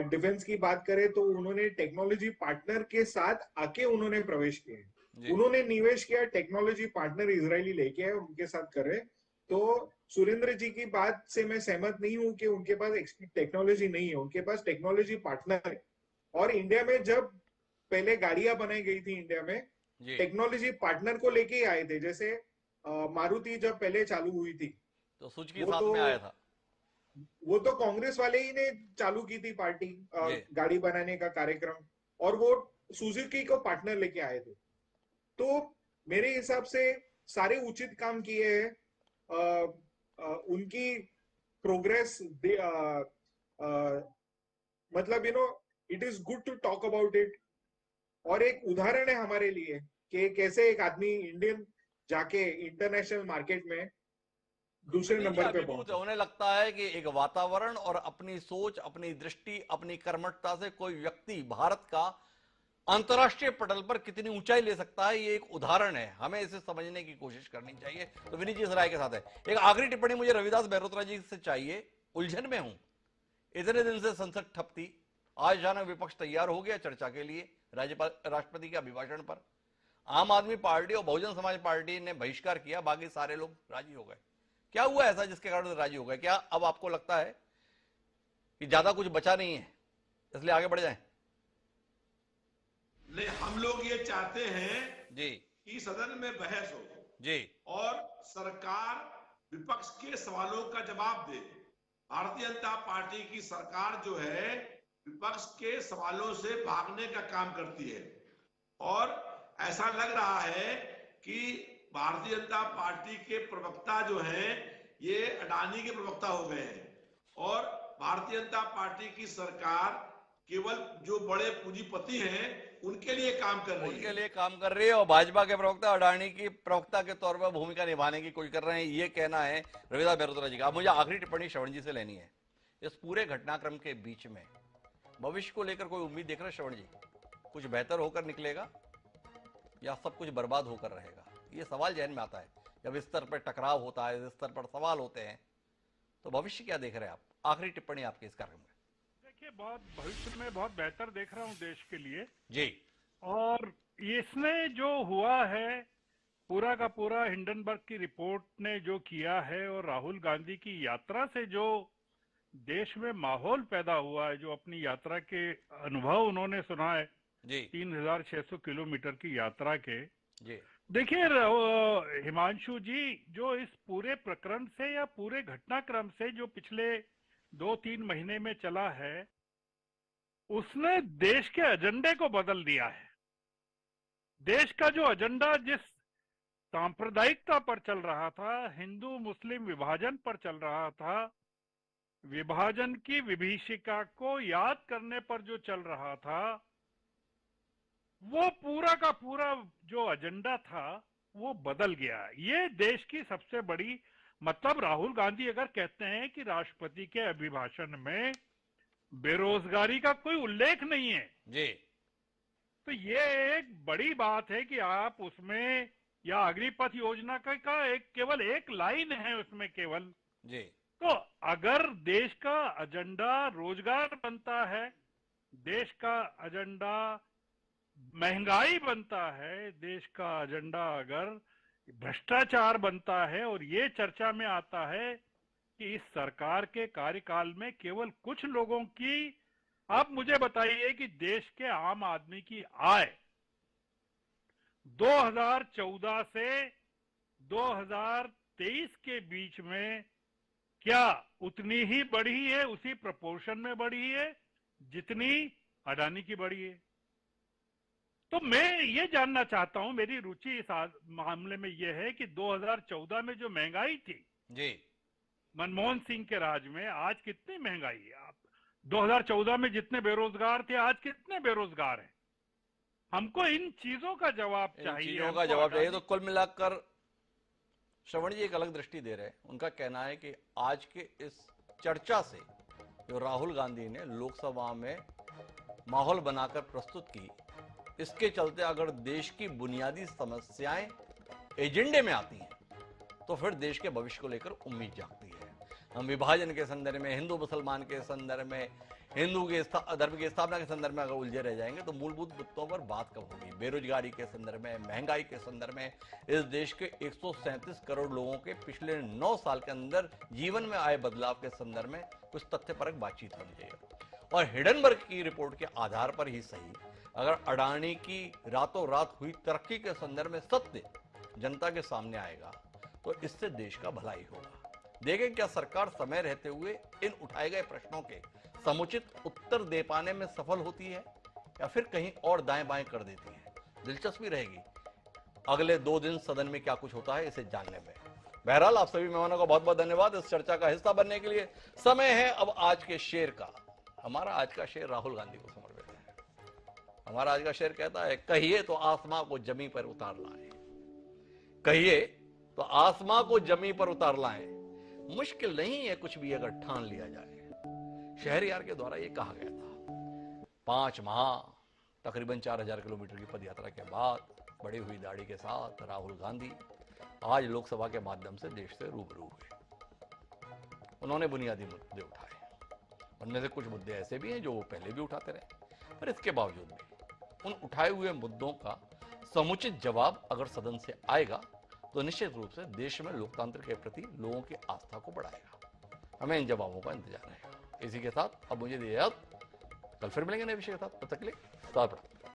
S9: डिफेंस की बात करें तो उन्होंने टेक्नोलॉजी पार्टनर के साथ आके उन्होंने प्रवेश किया, उन्होंने निवेश किया, टेक्नोलॉजी पार्टनर इजरायली लेके आए, उनके साथ कर रहे। तो सुरेंद्र जी की बात से मैं सहमत नहीं हूं कि उनके पास टेक्नोलॉजी नहीं है, उनके पास टेक्नोलॉजी पार्टनर है। और इंडिया में जब पहले गाड़ियां बनाई गई थी इंडिया में, टेक्नोलॉजी पार्टनर को लेके ही आए थे। जैसे मारुति जब पहले चालू हुई थी
S1: तो सुजुकी साथ में आया था,
S9: वो तो कांग्रेस वाले ही ने चालू की थी पार्टी गाड़ी बनाने का कार्यक्रम, और वो सुजुकी को पार्टनर लेके आए थे। तो मेरे हिसाब से सारे उचित काम किए हैं। उनकी प्रोग्रेस मतलब it is good to talk about it, और एक उदाहरण है हमारे लिए कि कैसे एक आदमी इंडियन जाके इंटरनेशनल मार्केट में दूसरे नंबर पे पहुंचे।
S1: उन्हें लगता है कि एक वातावरण और अपनी सोच, अपनी दृष्टि, अपनी कर्मठता से कोई व्यक्ति भारत का अंतर्राष्ट्रीय पटल पर कितनी ऊंचाई ले सकता है, ये एक उदाहरण है। हमें इसे समझने की कोशिश करनी चाहिए। तो विनीत जी इस राय के साथ है। एक आखिरी टिप्पणी मुझे रविदास मेहरोत्रा जी से चाहिए। उलझन में हूं, इतने दिन से संसद ठप थी, आज अचानक विपक्ष तैयार हो गया चर्चा के लिए राज्यपाल राष्ट्रपति के अभिभाषण पर। आम आदमी पार्टी और बहुजन समाज पार्टी ने बहिष्कार किया, बाकी सारे लोग राजी हो गए। क्या हुआ ऐसा जिसके कारण राजी हो गए? क्या अब आपको लगता है कि ज्यादा कुछ बचा नहीं है, इसलिए आगे बढ़ जाएं?
S4: नहीं, हम लोग ये चाहते हैं
S1: जी
S4: कि सदन में बहस हो
S1: जी
S4: और सरकार विपक्ष के सवालों का जवाब दे। भारतीय जनता पार्टी की सरकार जो है विपक्ष के सवालों से भागने का काम करती है, और ऐसा लग रहा है कि भारतीय जनता पार्टी के प्रवक्ता जो हैं ये अडानी के प्रवक्ता हो गए हैं और भारतीय जनता पार्टी की सरकार केवल जो बड़े पूंजीपति हैं उनके लिए काम कर रही है,
S1: उनके लिए काम कर रही है। और भाजपा के प्रवक्ता अडानी की प्रवक्ता के तौर पर भूमिका निभाने की कोशिश कर रहे हैं, ये कहना है रविदास मेहरोत्रा जी का। अब मुझे आखिरी टिप्पणी श्रवण जी से लेनी है। इस पूरे घटनाक्रम के बीच में भविष्य को लेकर कोई उम्मीद देख रहे हैं श्रवण जी? कुछ बेहतर होकर निकलेगा या सब कुछ बर्बाद होकर रहेगा? ये सवाल जहन में आता है जब इस स्तर पर टकराव होता है, इस स्तर पर सवाल होते हैं, तो भविष्य क्या देख रहे हैं आप? आखिरी टिप्पणी आपकी इस कार्यक्रम में।
S10: देखिए, बहुत भविष्य में बहुत बेहतर देख रहा हूँ देश के लिए
S1: जी।
S10: और इसमें जो हुआ है पूरा का पूरा हिंडनबर्ग की रिपोर्ट ने जो किया है और राहुल गांधी की यात्रा से जो देश में माहौल पैदा हुआ है, जो अपनी यात्रा के अनुभव उन्होंने सुनाए
S1: जी
S10: 3600 किलोमीटर की यात्रा के।
S1: जी
S10: देखिए हिमांशु जी, जो इस पूरे प्रकरण से या पूरे घटनाक्रम से जो पिछले 2-3 महीने में चला है, उसने देश के एजेंडे को बदल दिया है। देश का जो एजेंडा जिस सांप्रदायिकता पर चल रहा था, हिंदू मुस्लिम विभाजन पर चल रहा था, विभाजन की विभीषिका को याद करने पर जो चल रहा था, वो पूरा का पूरा जो एजेंडा था वो बदल गया। ये देश की सबसे बड़ी, मतलब राहुल गांधी अगर कहते हैं कि राष्ट्रपति के अभिभाषण में बेरोजगारी का कोई उल्लेख नहीं है
S1: जी,
S10: तो ये एक बड़ी बात है कि आप उसमें, या अग्निपथ योजना का एक केवल एक लाइन है उसमें केवल
S1: जी।
S10: तो अगर देश का एजेंडा रोजगार बनता है, देश का एजेंडा महंगाई बनता है, देश का एजेंडा अगर भ्रष्टाचार बनता है और ये चर्चा में आता है कि इस सरकार के कार्यकाल में केवल कुछ लोगों की, आप मुझे बताइए कि देश के आम आदमी की आय 2014 से 2023 के बीच में क्या उतनी ही बढ़ी है, उसी प्रोपोर्शन में बढ़ी है जितनी अडानी की बढ़ी है? तो मैं ये जानना चाहता हूं, मेरी रुचि इस मामले में यह है कि 2014 में जो महंगाई थी
S1: जी
S10: मनमोहन सिंह के राज में, आज कितनी महंगाई है? आप 2014 में जितने बेरोजगार थे, आज कितने बेरोजगार हैं? हमको इन चीजों का जवाब चाहिए।
S1: चीजों का जवाब चाहिए। तो कुल मिलाकर श्रवण जी एक अलग दृष्टि दे रहे हैं। उनका कहना है कि आज के इस चर्चा से जो राहुल गांधी ने लोकसभा में माहौल बनाकर प्रस्तुत की, इसके चलते अगर देश की बुनियादी समस्याएं एजेंडे में आती हैं तो फिर देश के भविष्य को लेकर उम्मीद जागती है। हम विभाजन के संदर्भ में, हिंदू मुसलमान के संदर्भ में, हिंदू के धर्म की स्थापना के संदर्भ में अगर उलझे रह जाएंगे तो मूलभूत मुद्दों पर बात कब होगी? बेरोजगारी के संदर्भ में, महंगाई के संदर्भ में, इस देश के 137 करोड़ लोगों के पिछले 9 साल के अंदर जीवन में आए बदलाव के संदर्भ में कुछ तथ्यपरक बातचीत होनी चाहिए। और हिडनबर्ग की रिपोर्ट के आधार पर ही सही, अगर अडानी की रातों रात हुई तरक्की के संदर्भ में सत्य जनता के सामने आएगा तो इससे देश का भलाई होगा। देखें क्या सरकार समय रहते हुए इन उठाए गए प्रश्नों के समुचित उत्तर दे पाने में सफल होती है या फिर कहीं और दाएं बाएं कर देती है। दिलचस्पी रहेगी अगले 2 दिन सदन में क्या कुछ होता है इसे जानने में। बहरहाल आप सभी मेहमानों का बहुत बहुत धन्यवाद इस चर्चा का हिस्सा बनने के लिए। समय है अब आज के शेर का। हमारा आज का शेर राहुल गांधी को समर्पित है। हमारा आज का शेर कहता है, कहिए तो आसमां को जमी पर उतार लाएं, कहिए तो आसमां को जमी पर उतार लाएं, मुश्किल नहीं है कुछ भी अगर ठान लिया जाए। शहरयार के द्वारा यह कहा गया था। 5 माह तकरीबन 4000 किलोमीटर की पदयात्रा के बाद बढ़ी हुई दाढ़ी के साथ राहुल गांधी आज लोकसभा के माध्यम से देश से रूबरू हुए। उन्होंने बुनियादी मुद्दे उठाए, उनमें से कुछ मुद्दे ऐसे भी हैं जो वो पहले भी उठाते रहे, पर इसके बावजूद भी उन उठाए हुए मुद्दों का समुचित जवाब अगर सदन से आएगा तो निश्चित रूप से देश में लोकतंत्र के प्रति लोगों की आस्था को बढ़ाएगा। हमें इन जवाबों का इंतजार रहेगा। इसी के साथ अब मुझे दिया, कल फिर मिलेंगे नए विषय के साथ। तब तक के लिए